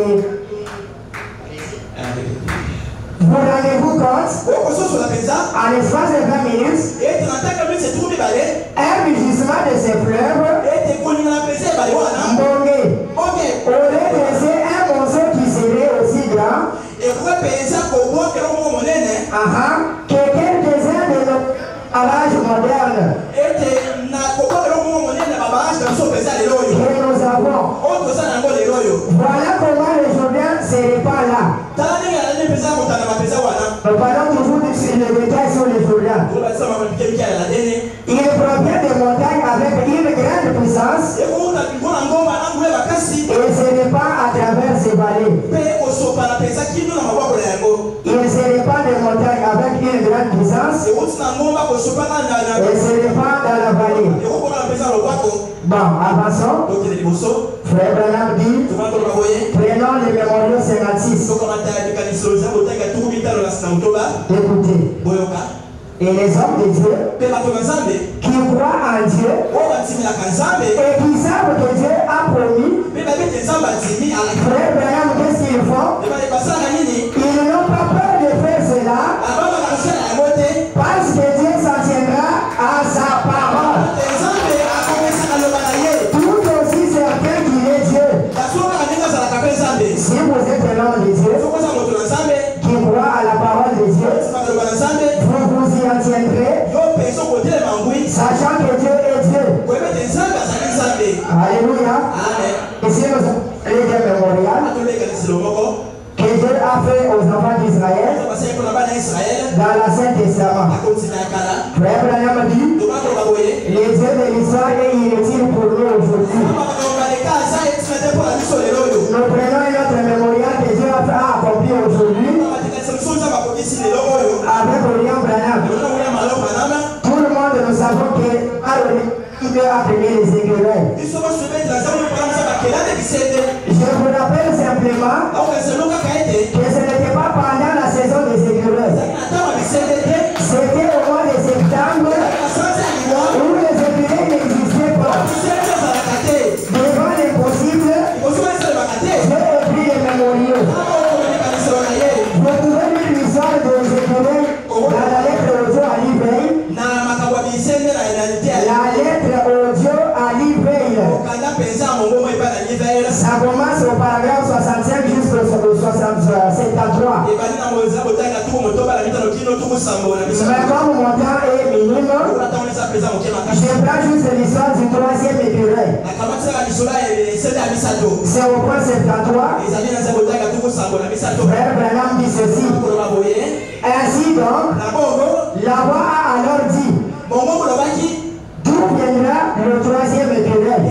Vous rendez-vous compte? En l'espace de 20 minutes, un rugissement de ce fleuve, Mbongé, aurait laissé un morceau qui serait aussi grand que quelques-uns de nos barrages modernes que nous avons. Voilà comment le Jourdain se répand là. Nous parlons toujours du détail sur le Jourdain. Il provient des montagnes avec une grande puissance et se répand à travers ces vallées. Il se répand des montagnes avec une grande puissance et se répand dans la vallée. Bon, avançons. Frère Branham dit, prenons le mémorial 56. Écoutez. Et les hommes de Dieu qui croient en Dieu et qui savent que Dieu a promis, Frère Branham, qu'est-ce qu'ils font? Ils n'ont pas peur de faire cela parce que Dieu s'en tiendra à sa parole. Tout aussi certain qu'il est Dieu. Si vous êtes un homme de Dieu qui croit à la parole de Dieu, vous vous y en tiendrez, sachant que Dieu est Dieu. Alléluia. Ici, nous avons les mémorial que Dieu a fait aux enfants d'Israël dans l'Ancien Testament. Frère Branham dit, les dieux de l'histoire est inutile pour nous aujourd'hui. Nous prenons notre mémorial que Dieu a accompli aujourd'hui avec William Branham. Tout le monde, nous savons que Dieu a pris les écureuils. Je vous rappelle simplement que ce n'était pas pendant la saison des écureuils. C'était au mois de septembre où les écureuils n'existaient pas. Devant l'impossible, Dieu a pris les mémoriaux. Vous pouvez lire l'histoire des écureuils dans la lettre audio à l'Iveil. La lettre audio à l'Iveil. Ça commence au paragraphe 65 jusqu'au 73. Mais comme mon temps est minime, je prends juste l'histoire du troisième écureuil. C'est au point 73. Frère Branham dit ceci. Ainsi donc, la voix a alors dit, d'où viendra le troisième écureuil?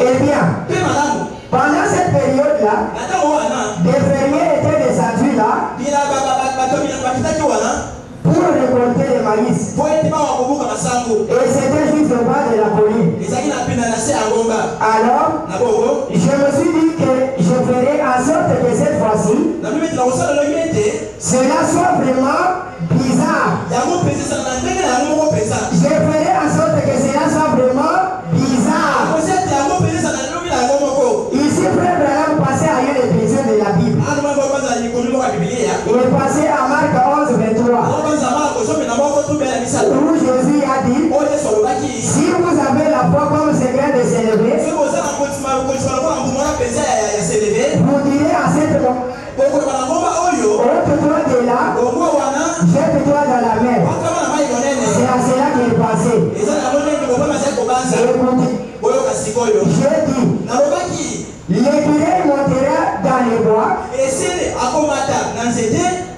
Eh bien, pendant cette période-là, des fermiers étaient descendus là pour récolter le maïs. Et c'était juste au bas de la colline. Alors, je me suis dit que je ferai en sorte que cette fois-ci, cela soit vraiment bizarre. Je ferai en sorte que cela soit vraiment bizarre. Ici, Frère Branham passait à une écriture de la Bible. Il est passé à Marc 11, 23. Où Jésus a dit, si vous avez la foi comme ce grain de s'élever, vous direz à cette moment, ôte-toi de là, jette-toi dans la mer. C'est à cela qu'il est passé. Écoutez, dit, l'écureuil montera dans les bois,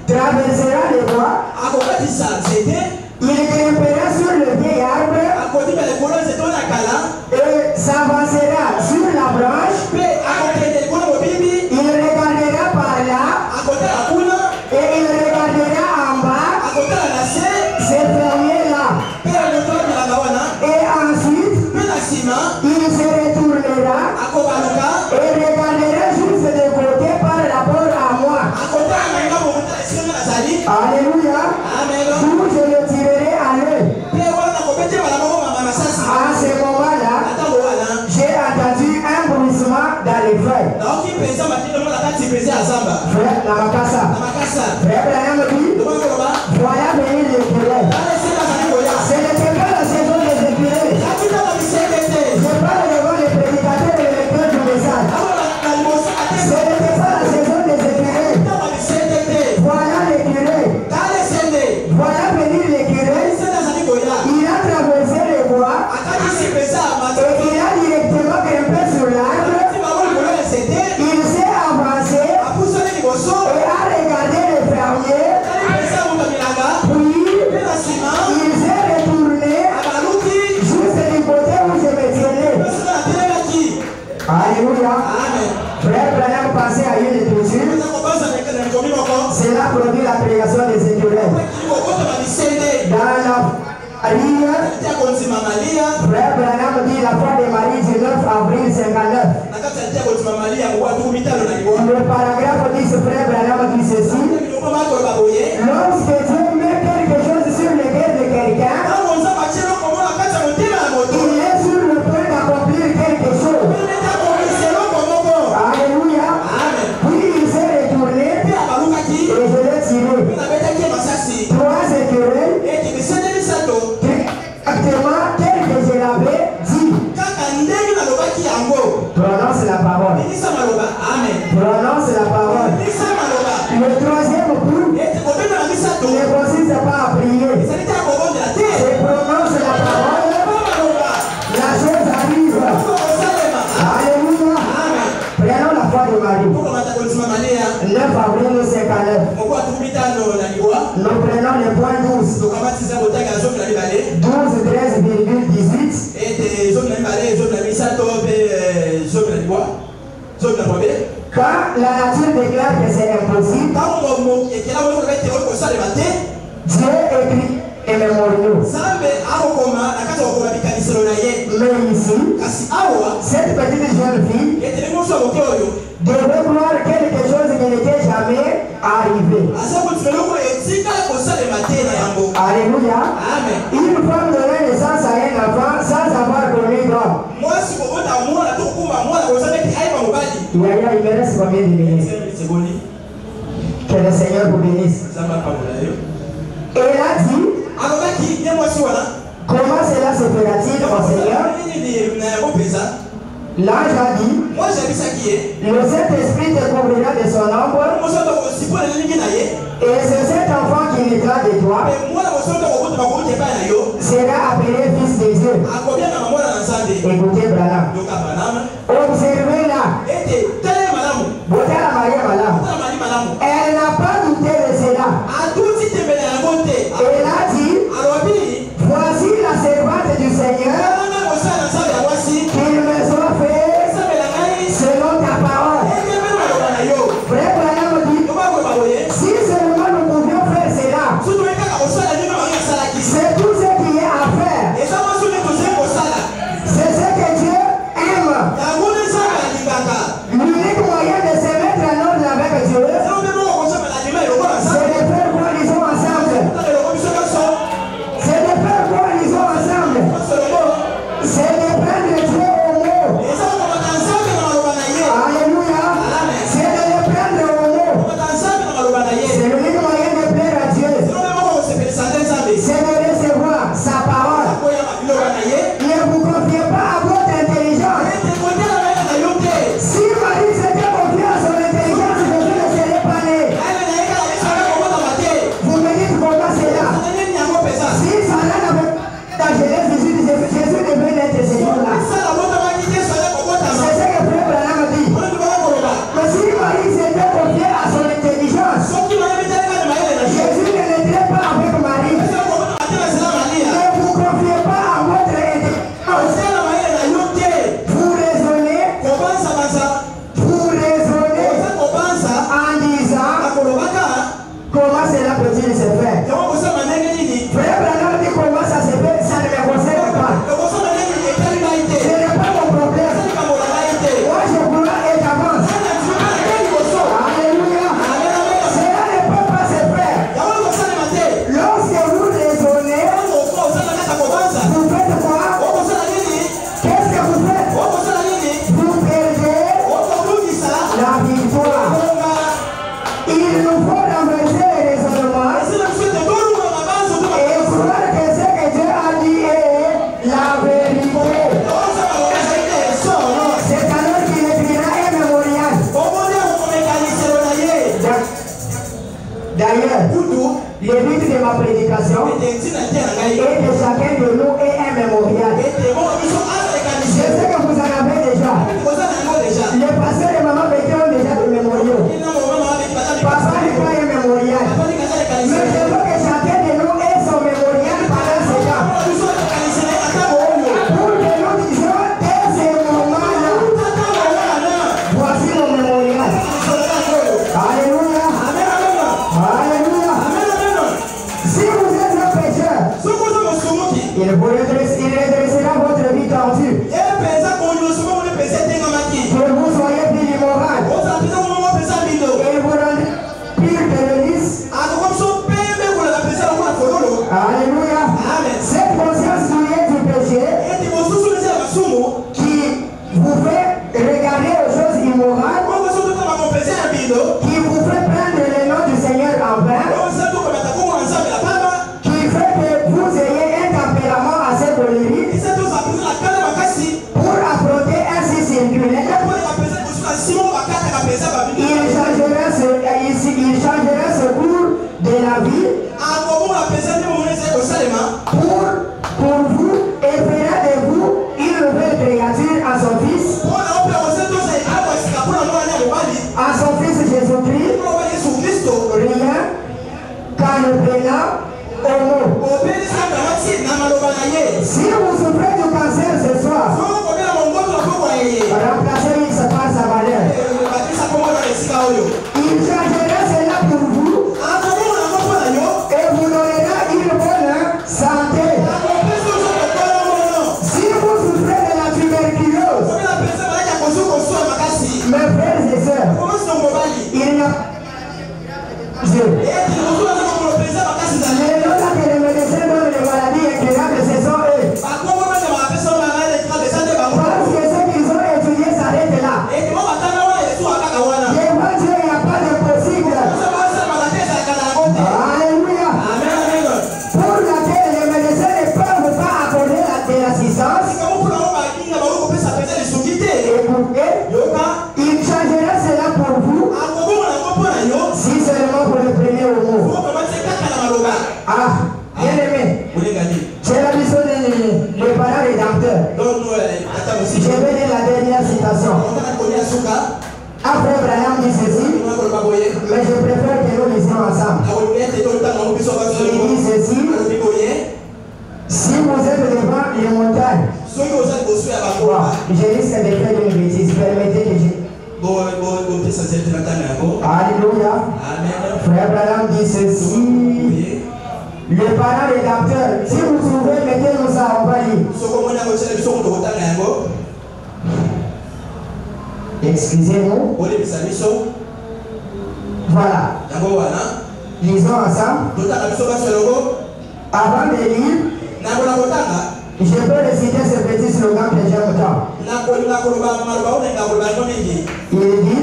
traversera les bois, il grimpera sur le vieil arbre et s'avancera sur la branche, il regardera par là et il regardera en bas ces fermiers-là. Et ensuite, il se retournera et regardera juste de côté par rapport à moi. Alléluia. D'où je le tirerai à l'œil. À ce moment-là, j'ai entendu un bruissement dans les feuilles. Frère Namakasa. Frère Branham dit, voilà venir l'écureuil. Ce n'était pas la saison des écureuils. Je parle devant les prédicateurs et les lecteurs du message. Ce n'était pas la saison des écureuils. Voilà l'écureuil. Voilà venir l'écureuil. Il a traversé les bois et il a directement grimpé sur l'arbre. Il s'est avancé et a regardé les fermiers. Puis il s'est retourné juste du côté où je me tenais. Alléluia. Frère Branham pensait à une écriture. Cela produit la création des écureuils. Dans la Marie, Frère Branham dit la foi de Marie du 9 avril 59. Le paragraphe dit, Frère Branham dit ceci. Lorsque Dieu met quelque chose sur le cœur de quelqu'un, il est sur le point d'accomplir quelque chose. Alléluia. Puis il s'est retourné et je l'ai tiré. 3 écureuils. Exactement tel que je l'avais dit. Prononce la parole. Prononce la parole. Le 3e coup ne consiste pas à prier. C'est prononce la parole. La chose arrive. Alléluia. Prenons la foi de Marie. 9 avril 59. Nous prenons le point 12. 12, 13,18. Quand la nature déclare que c'est impossible, Dieu écrit et mémoriaux. Mais ici, cette petite jeune fille devait voir quelque chose qui n'était jamais arrivé. Alléluia. Une femme donnait naissance à un enfant sans avoir connu d'homme. Il me reste combien de minutes? Que le Seigneur vous bénisse. Et elle a dit, comment cela se fera-t-il, mon Seigneur? L'ange a dit, le Saint-Esprit te couvrira de son ombre, et c'est cet enfant qui naîtra de toi sera appelé fils de Dieu. Écoutez Branham. Observez-la. Elle n'a pas douté de cela. Elle a dit, voici la servante du Seigneur, qu'il me soit fait selon ta parole. Frère Branham dit, si seulement nous pouvions faire cela, c'est tout ce qu'il y a à faire. C'est ce que Dieu aime. Lui vous fait regarder aux choses immorales, qui vous fait prendre le nom du Seigneur en vain, qui fait que vous ayez un tempérament assez colérique pour affronter un si circulaire. Il changera ce cours de la vie pour vous et fera de vous une nouvelle créature à son Fils, à son Fils Jésus-Christ, rien qu'en le prenant au mot. Si vous souffrez du cancer ce soir, remplacez-le par sa valeur. Il changera cela pour vous et vous donnera une bonne santé. Si vous souffrez de la tuberculose, mes frères et sœurs, il n'y a les noms que les médecins donnent les maladies incurables, ce sont eux. Parce que ce qu'ils ont étudié s'arrête là. Devant Dieu, il n'y a pas de possible. Alléluia. Pour laquelle les médecins ne peuvent pas accorder de l'assistance. Il changera cela pour vous si seulement vous le prenez au mot. Ah, bien aimé, c'est la mission des parents rédempteurs. Je vais lire la dernière citation. Après Abraham dit ceci, mais je préfère que nous lisions ensemble. Il dit ceci, si vous êtes devant les montagnes, je risque de faire une bêtise, permettez que je... Alléluia. Frère Abraham dit ceci, les parents rédempteurs, si vous trouvez, mettez-nous ça, on va lire. Excusez-nous. Voilà. Lisons ensemble. Avant de lire, je peux réciter ce petit slogan que j'aime tant. Il dit,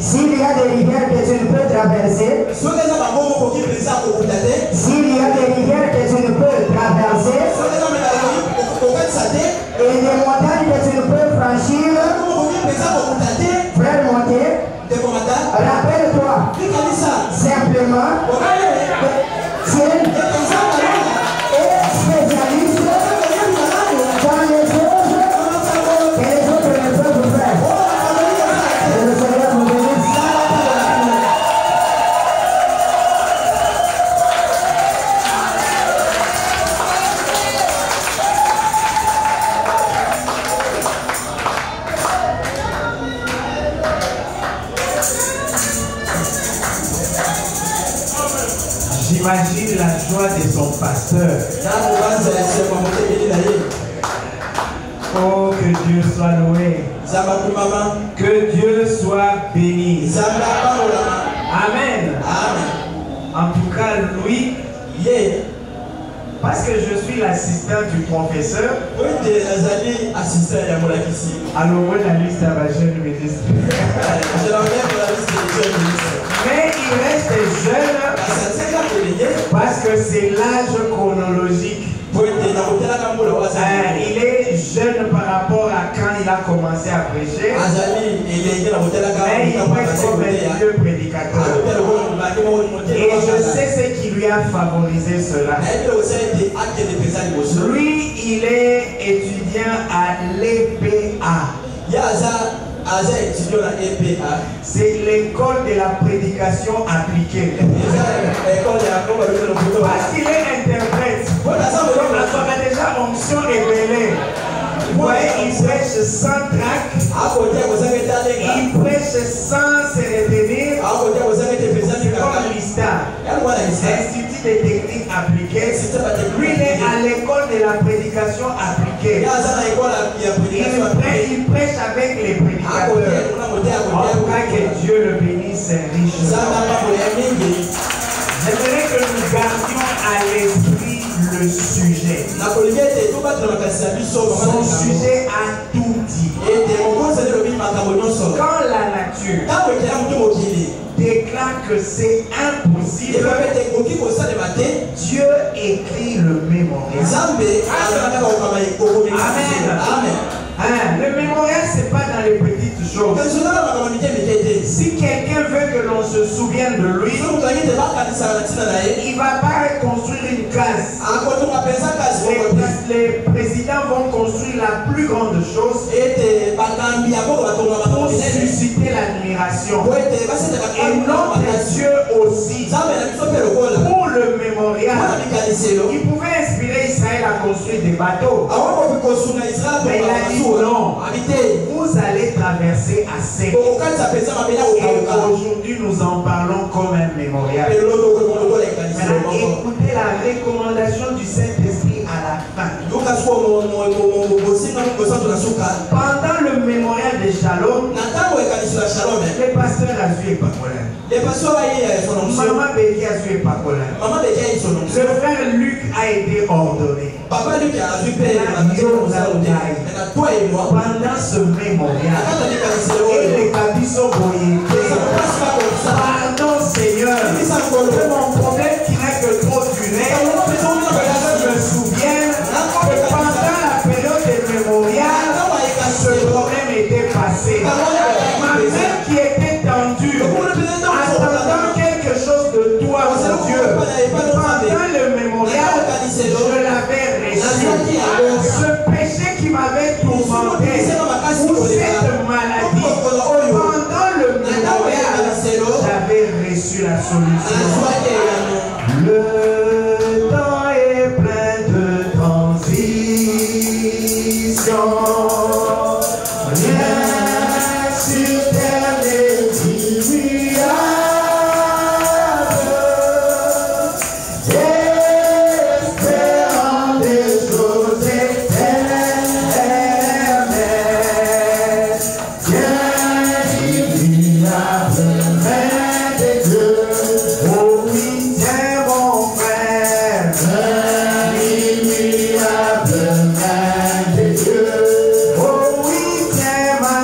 s'il y a des rivières que tu ne peux traverser, s'il y a des rivières que tu ne peux traverser, et des montagnes que tu ne peux franchir, frère monté, rappelle-toi simplement que tu es spécialiste dans les choses que les autres ne peuvent faire. Et le Seigneur vous bénisse. J'imagine la joie de son pasteur. Oh, que Dieu soit loué. Que Dieu soit béni. Amen. En tout cas, lui, parce que je suis l'assistant du professeur, alors moi la liste à ma jeune ministre. Mais il reste jeune parce que c'est l'âge chronologique. Il est jeune par rapport à quand il a commencé à prêcher. Mais il prêche comme un vieux prédicateur. Et je sais ce qui lui a favorisé cela. Lui, il est étudiant à l'EPA. C'est l'école de la prédication appliquée. Parce qu'il est interprète. Donc on a déjà onction révélée. Vous voyez, il prêche sans trac. Il prêche sans se retenir. Comme l'ISTA, Institut des techniques appliquées. Lui, il est à l'école de la prédication appliquée. Il prêche avec les prédicateurs. En tout cas, que Dieu le bénisse richement. J'aimerais que nous gardions à l'esprit le sujet. Son sujet a tout dit. c'est impossible, Dieu écrit le mémorial. Amen. Le mémorial, c'est pas dans les petites choses. Si quelqu'un veut que l'on se souvienne de lui, il ne va pas construire une case. Les présidents vont construire la plus grande chose pour susciter l'admiration. Et notre Dieu aussi, pour le mémorial, il pouvait inspirer Israël à construire des bateaux. Mais il a dit non, vous allez traverser à sec. Et aujourd'hui nous en parlons comme un mémorial. Maintenant, écoutez la recommandation du Saint-Esprit à la fin. Pendant le mémorial de Shalom, les pasteurs a vu Pacola. Maman Béki a vu Pacola. Le frère Luc a été ordonné. Pendant ce mémorial, et les cabis sont voyés. Pardon Seigneur, c'est mon problème qui n'a que trop duré. Je me souviens que pendant la période des mémorial, ce problème était passé. Ma main qui était tendue, attendant quelque chose de toi, mon Dieu, pendant le mémorial, je l'avais reçu. Ce péché qui m'avait tourmenté, ou cette maladie, pendant le mémorial, j'avais reçu la solution. Le temps est plein de transition. Rien sur terre n'est immuable. Espérant des choses éternelles. Bien immuable, main de Dieu. Oh oui, tiens mon frère. Immuable, main de Dieu. Oh oui, tiens ma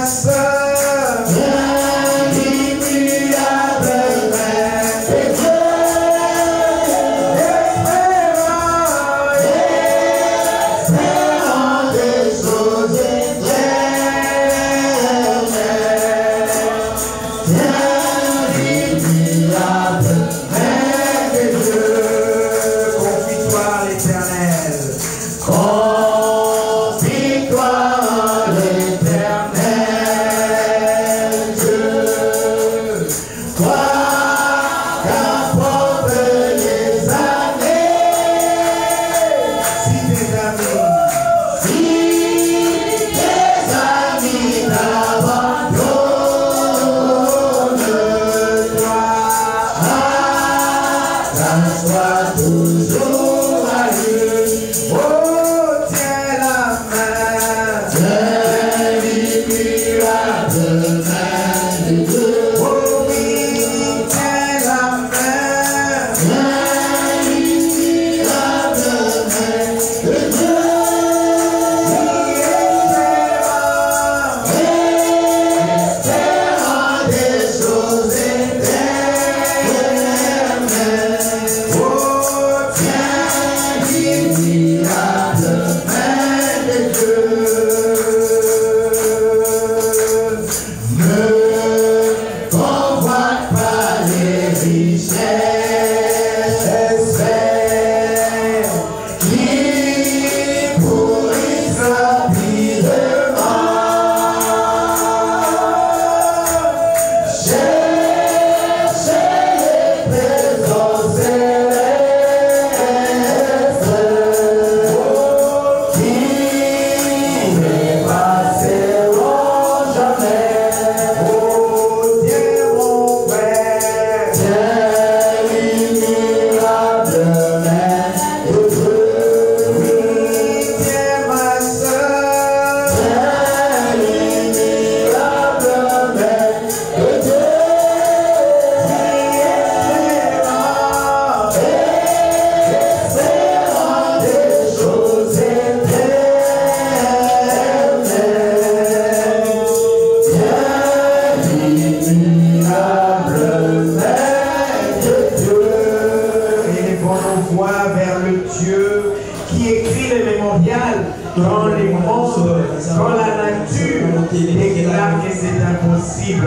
nature déclare que c'est impossible.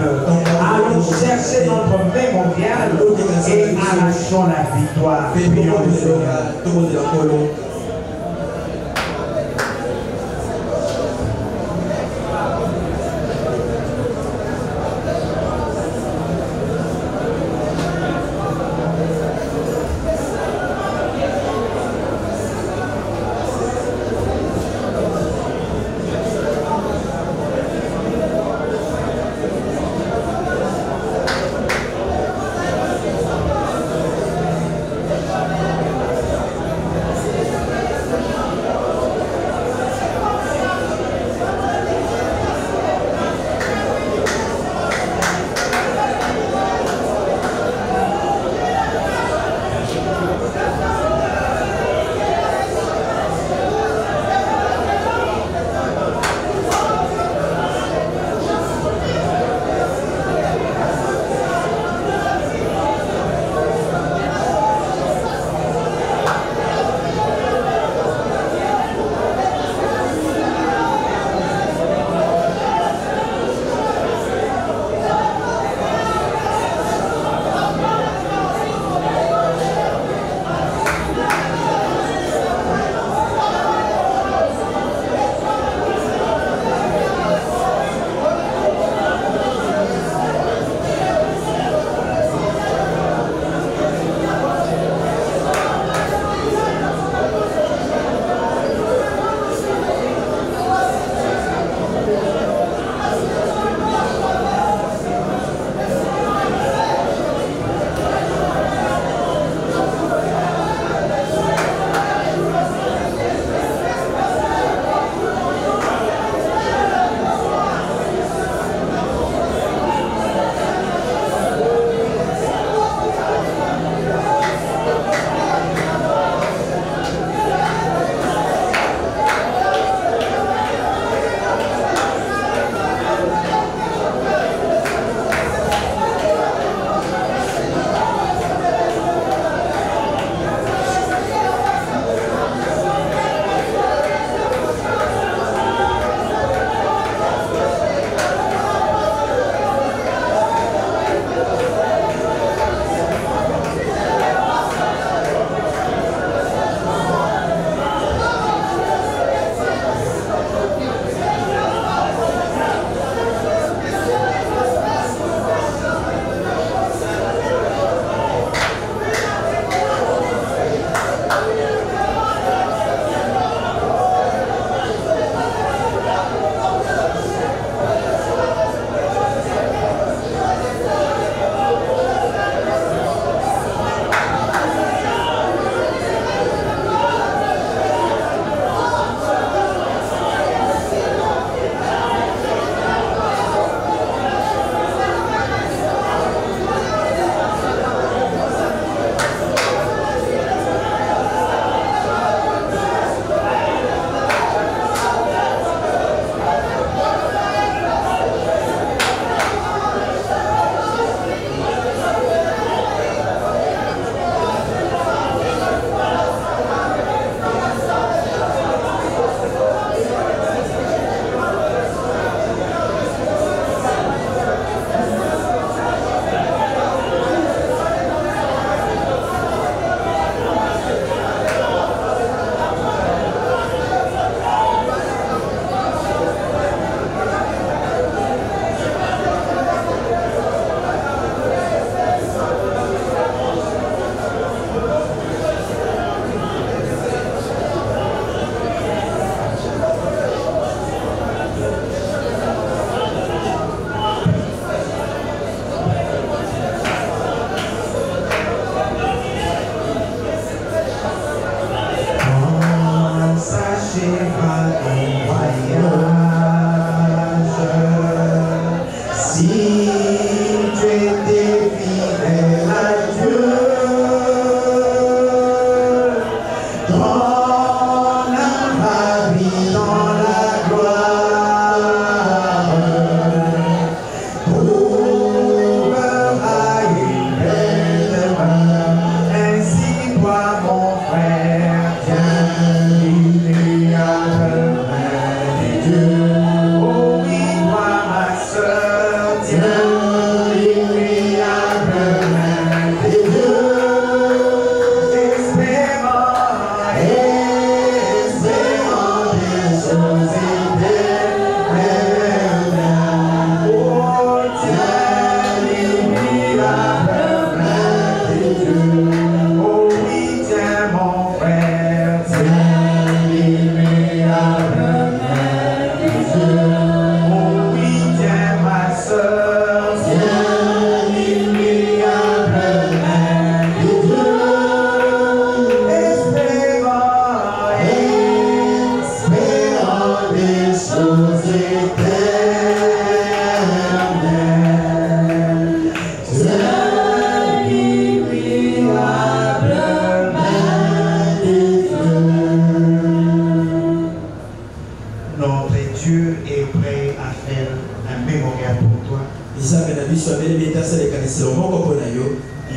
Allons chercher notre mémorial et arrachons la victoire. Prions le Seigneur.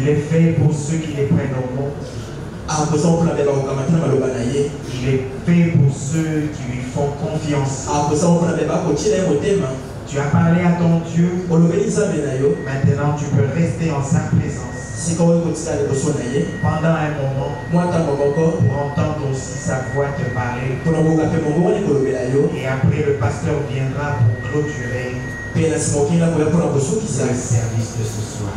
Il est fait pour ceux qui les prennent au mot. Il est fait pour ceux qui lui font confiance. Tu as parlé à ton Dieu. Maintenant, tu peux rester en sa présence pendant un moment pour entendre aussi sa voix te parler. Et après, le pasteur viendra pour clôturer le service de ce soir.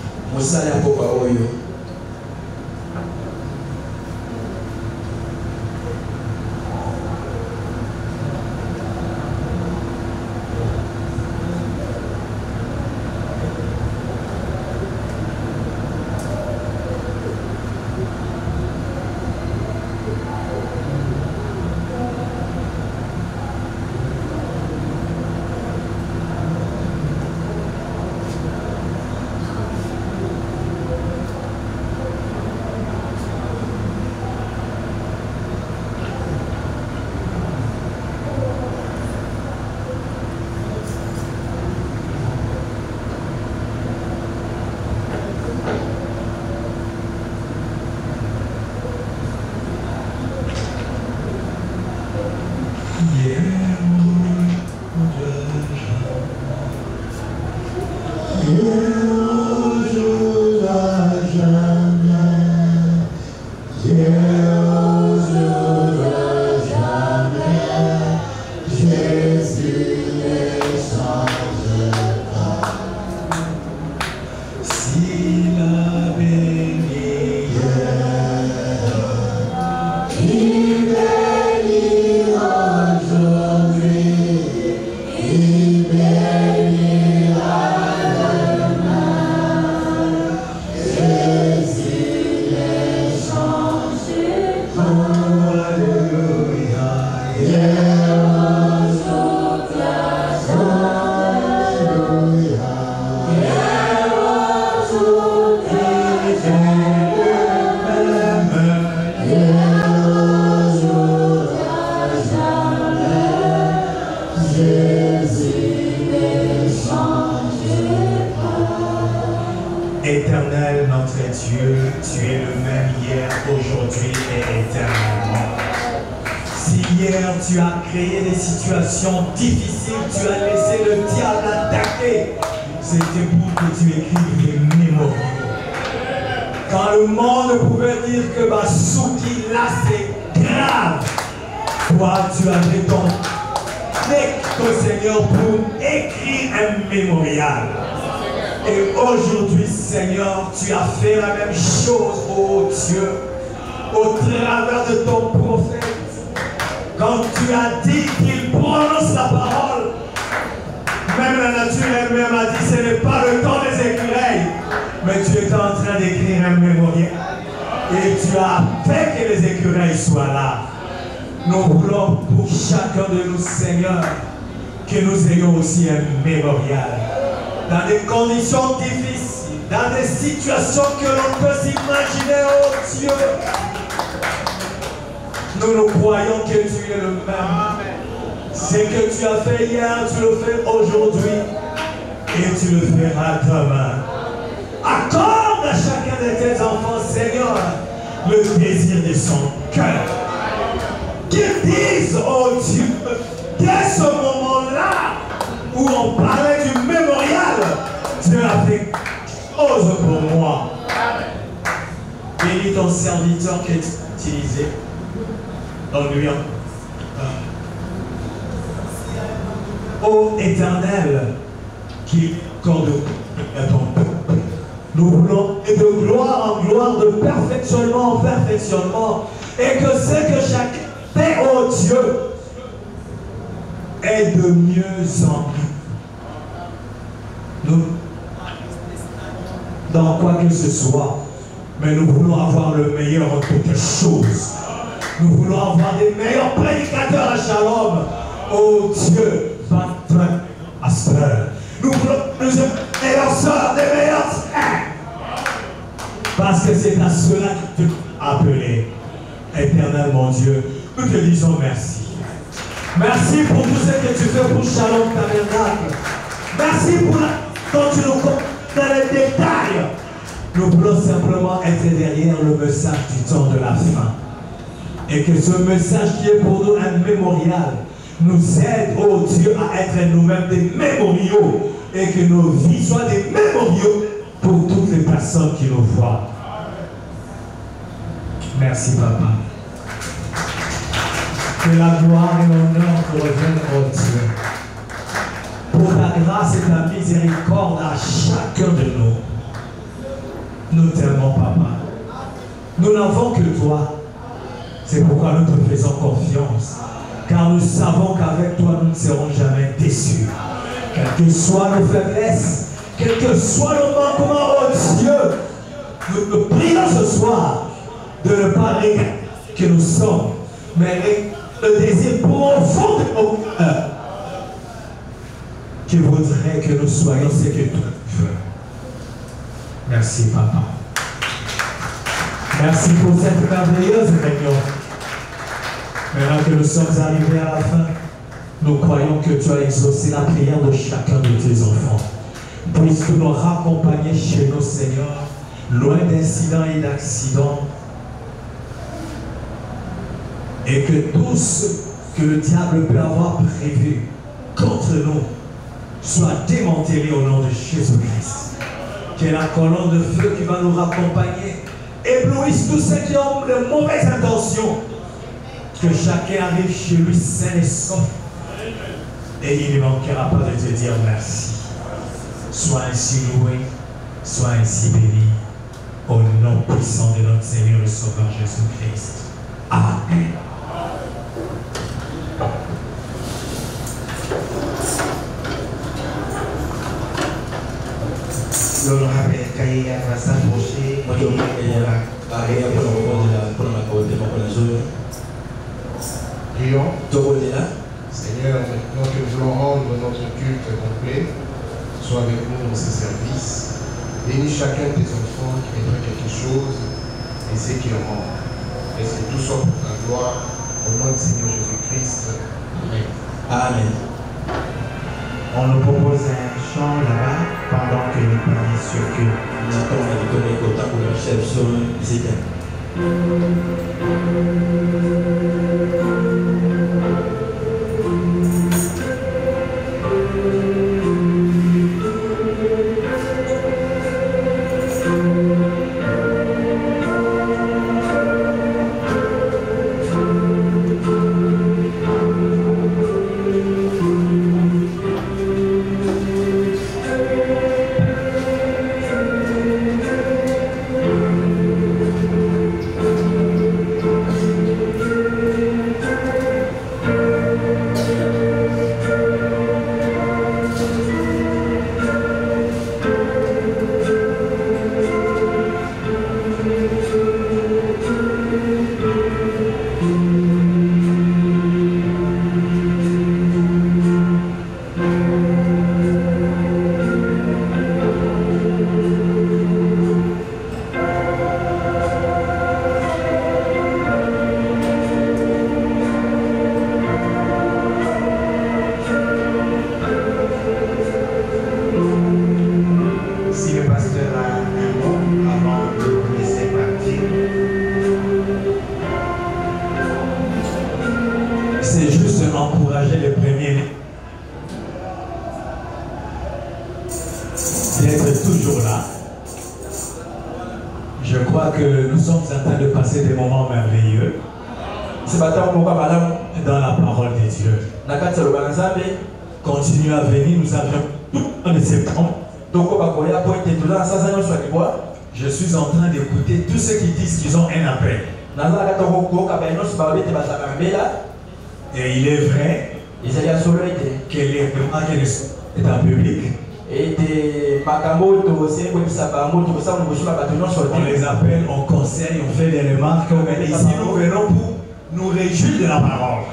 Éternel notre Dieu, tu es le même hier, aujourd'hui et éternellement. Si hier tu as créé des situations difficiles, tu as laissé le diable attaquer, c'était pour que tu écrives des mémoriaux. Quand le monde pouvait dire que Basouki, là c'est grave, toi tu as fait ton texte au Seigneur pour écrire un mémorial. Et aujourd'hui, Seigneur, tu as fait la même chose, oh Dieu, au travers de ton prophète. Quand tu as dit qu'il prononce la parole, même la nature elle-même a dit ce n'est pas le temps des écureuils, mais tu étais en train d'écrire un mémorial. Et tu as fait que les écureuils soient là. Nous voulons pour chacun de nous, Seigneur, que nous ayons aussi un mémorial. Dans des conditions difficiles, dans des situations que l'on peut s'imaginer, oh Dieu. Nous croyons que tu es le même. Ce que tu as fait hier, tu le fais aujourd'hui et tu le feras demain. Accorde à chacun de tes enfants, Seigneur, le désir de son cœur. Qu'ils disent, oh Dieu, dès ce moment-là, où on parlait du mémorial, Dieu a fait chose pour moi. Bénis ton serviteur qui est utilisé en lui. Ô Éternel, qui accorde à ton peuple. Nous voulons et de gloire en gloire, de perfectionnement en perfectionnement, et que c'est que chacun fait, ô Dieu, est de mieux en mieux. Nous, dans quoi que ce soit, mais nous voulons avoir le meilleur en toutes choses. Nous voulons avoir des meilleurs prédicateurs à Shalom. Oh Dieu, va sœurs. Nous voulons que nous sommes des meilleures sœurs, des meilleurs frères. Parce que c'est à cela que tu as appelé. Éternel mon Dieu, nous te disons merci. Merci pour tout ce que tu fais pour Shalom Tabernacle. Merci pour quand tu nous comptes dans les détails. Nous voulons simplement être derrière le message du temps de la fin. Et que ce message qui est pour nous un mémorial nous aide, oh Dieu, à être nous-mêmes des mémoriaux. Et que nos vies soient des mémoriaux pour toutes les personnes qui nous voient. Merci, Papa. Que la gloire et l'honneur te reviennent, oh Dieu. Pour ta grâce et ta miséricorde à chacun de nous. Nous t'aimons, Papa. Nous n'avons que toi. C'est pourquoi nous te faisons confiance. Car nous savons qu'avec toi, nous ne serons jamais déçus. Quelles que soient nos faiblesses, quels que soient nos manquements, oh Dieu, nous te prions ce soir de ne pas regretter que nous sommes, mais le désir profond de nos cœurs qui voudrait que nous soyons ce que tu veux. Merci, Papa. Merci pour cette merveilleuse réunion. Maintenant que nous sommes arrivés à la fin, nous croyons que tu as exaucé la prière de chacun de tes enfants. Puisses-tu nous raccompagner chez nous, Seigneur, loin d'incidents et d'accidents, et que tout ce que le diable peut avoir prévu contre nous soit démantelé au nom de Jésus-Christ. Que la colonne de feu qui va nous raccompagner éblouisse tous ceux qui ont de mauvaises intentions. Que chacun arrive chez lui sain et sauf. Et il ne manquera pas de te dire merci. Sois ainsi loué, sois ainsi béni. Au nom puissant de notre Seigneur et Sauveur Jésus-Christ. Amen. L'honorable Kaye va s'approcher. Prions. Seigneur, maintenant que nous voulons rendre notre culte complet, sois avec nous dans ces services. Bénis chacun de tes enfants qui mettra quelque chose et ceux qui le rendent. Et que tout soit pour ta gloire, au nom du Seigneur Jésus-Christ. Amen. Amen. On nous propose un chant là-bas pendant que nous prions sur que nous attendons à donner autant pour le chef sur le dans la parole de Dieu. Continue à venir, nous avions tout de septembre. Je suis en train d'écouter tous ceux qui disent qu'ils ont un appel. Et il est vrai que les remarques est en public. On les appelle, on conseille, on fait des remarques. Mais ici, nous venons pour nous réjouit de la parole.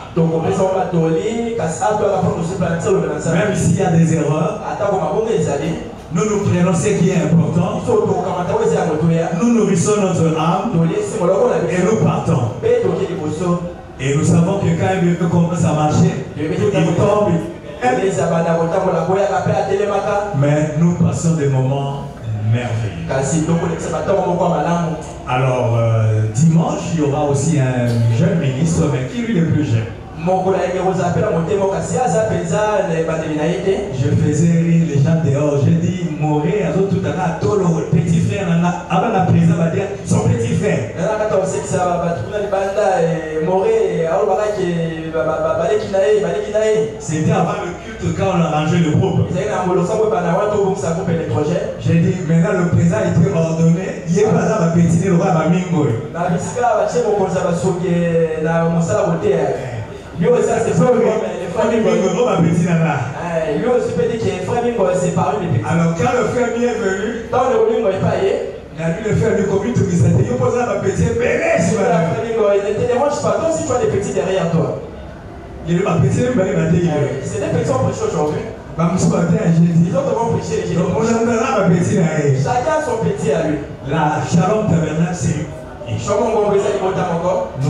Même s'il y a des erreurs, nous nous prenons ce qui est important. Nous nourrissons notre âme et nous partons. Et nous savons que quand il commence à marcher, il tombe. Mais nous passons des moments merveilleux. Alors, dimanche, il y aura aussi un jeune ministre, mais qui lui est plus jeune. Je faisais rire les gens dehors. J'ai dit, Moré, tout à l'heure, petit frère, avant la prison, va dire son petit frère. C'était avant le culte quand on a rangé le groupe. J'ai dit, maintenant le président était ordonné, il est pas là, va pétiner le roi, va mingoy. Lui aussi, c'est pas lui. Alors, quand le frère est venu, il a vu le frère du comité qui s'était dit, il posait la petite bébé. Il ne te dérange pas, comme si tu as des petits derrière toi. Il est ma petite bébé. C'est des petits prêchés aujourd'hui. Ils ont devant prêcher les gens. Chacun a son petit à lui. La Shalom Tabernacle, c'est lui. Nous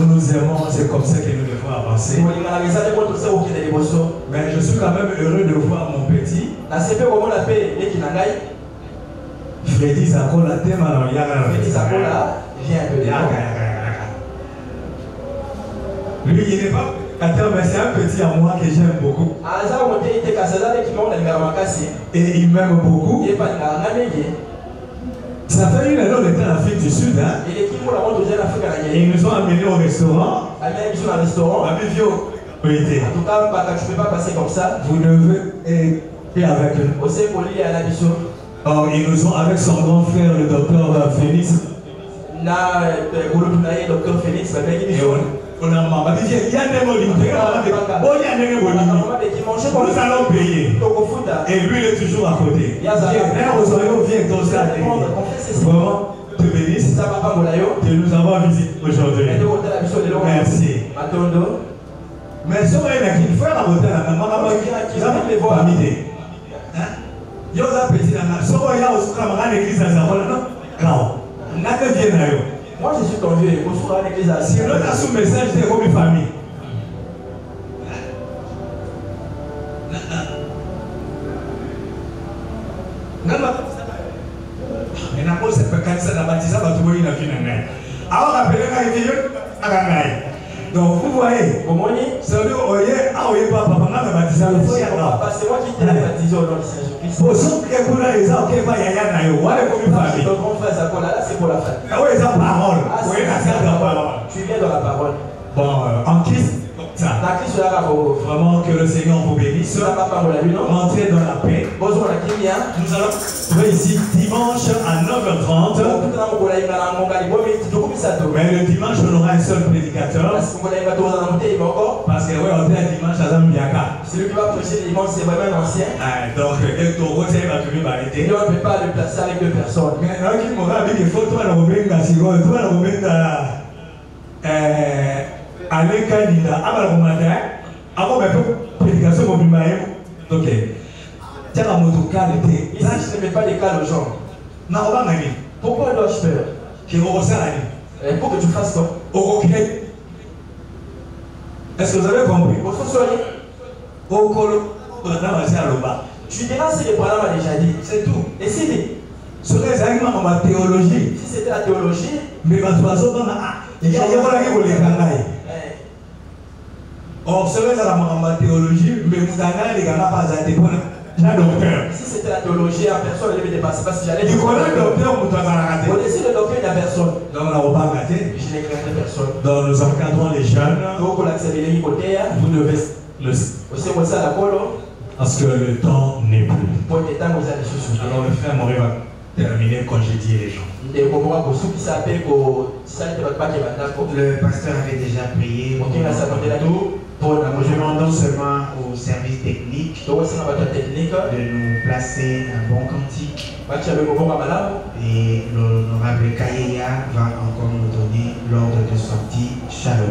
nous aimons, c'est comme ça que nous devons avancer. Mais je suis quand même heureux de voir mon petit. Freddy Zakola, Freddy Zakola vient de là. Lui, il n'est pas prédicateur, mais c'est un petit à moi que j'aime beaucoup. Et il m'aime beaucoup. Ça fait une année qu'on était en Afrique du Sud. Hein? Et ils nous ont amenés au restaurant. À Vivio. En tout cas, tu ne peux pas passer comme ça. Vous devez être avec eux. Or, ils nous ont avec son grand frère, le docteur Félix. On a maman. Il y a des mots nous allons payer. Et lui, il est toujours à côté. Vraiment, te bénisse de nous avoir visités aujourd'hui. Merci. Mais si on a une fois la beauté, il y a des familles. Il y a des petits enfants. Si on a l'église à Zavala, non. Moi, je suis ton vieux. Si on a son message, c'est comme une famille. Donc vous voyez, c'est c'est moi qui t'ai baptisé au nom de Jésus-Christ. C'est pour la famille. Tu viens dans la parole. Bon, en Christ, vraiment que le Seigneur vous bénisse. Rentrez dans la paix. Nous allons trouver ici dimanche à 9h30. Mais le dimanche, on aura un seul prédicateur. Parce que oui, on est dimanche à Zambiaka. Celui qui va prêcher dimanche, c'est vraiment un ancien. Donc, on ne peut pas le placer avec deux personnes. Mais il faut que Alain Kanida, avant ma prédication, ok. Tiens, la moto qualité. Ici, je ne mets pas des cas aux gens. Non, on va gagner. Pourquoi dois-je faire? Pour que tu fasses quoi? Ok. Est-ce que vous avez compris? Tu diras ce que Branham a déjà dit. C'est tout. Et c'est dit. Ce que c'est ma théologie. Si c'était la théologie, mais ma toison, il y a or, cela c'est la théologie, mais vous avez les gars pas à docteur. Si c'était la théologie, personne ne devait dépasser parce que j'allais. Tu connais le docteur ou tu as raté? On décide le docteur, il n'y a personne. Donc on n'a pas raté. Je n'ai raté personne. Donc nous encadrons les jeunes. Donc on accède les côtés. Vous devez le. Aussi comme ça la colo. Parce que le temps n'est plus. Pour le temps vous avez sous. Alors le frère Moré va terminer congédier les gens. Le pasteur avait déjà prié. Nous demandons seulement au service technique de nous placer un bon cantique. Et l'honorable Kayeya va encore nous donner l'ordre de sortie. Shalom.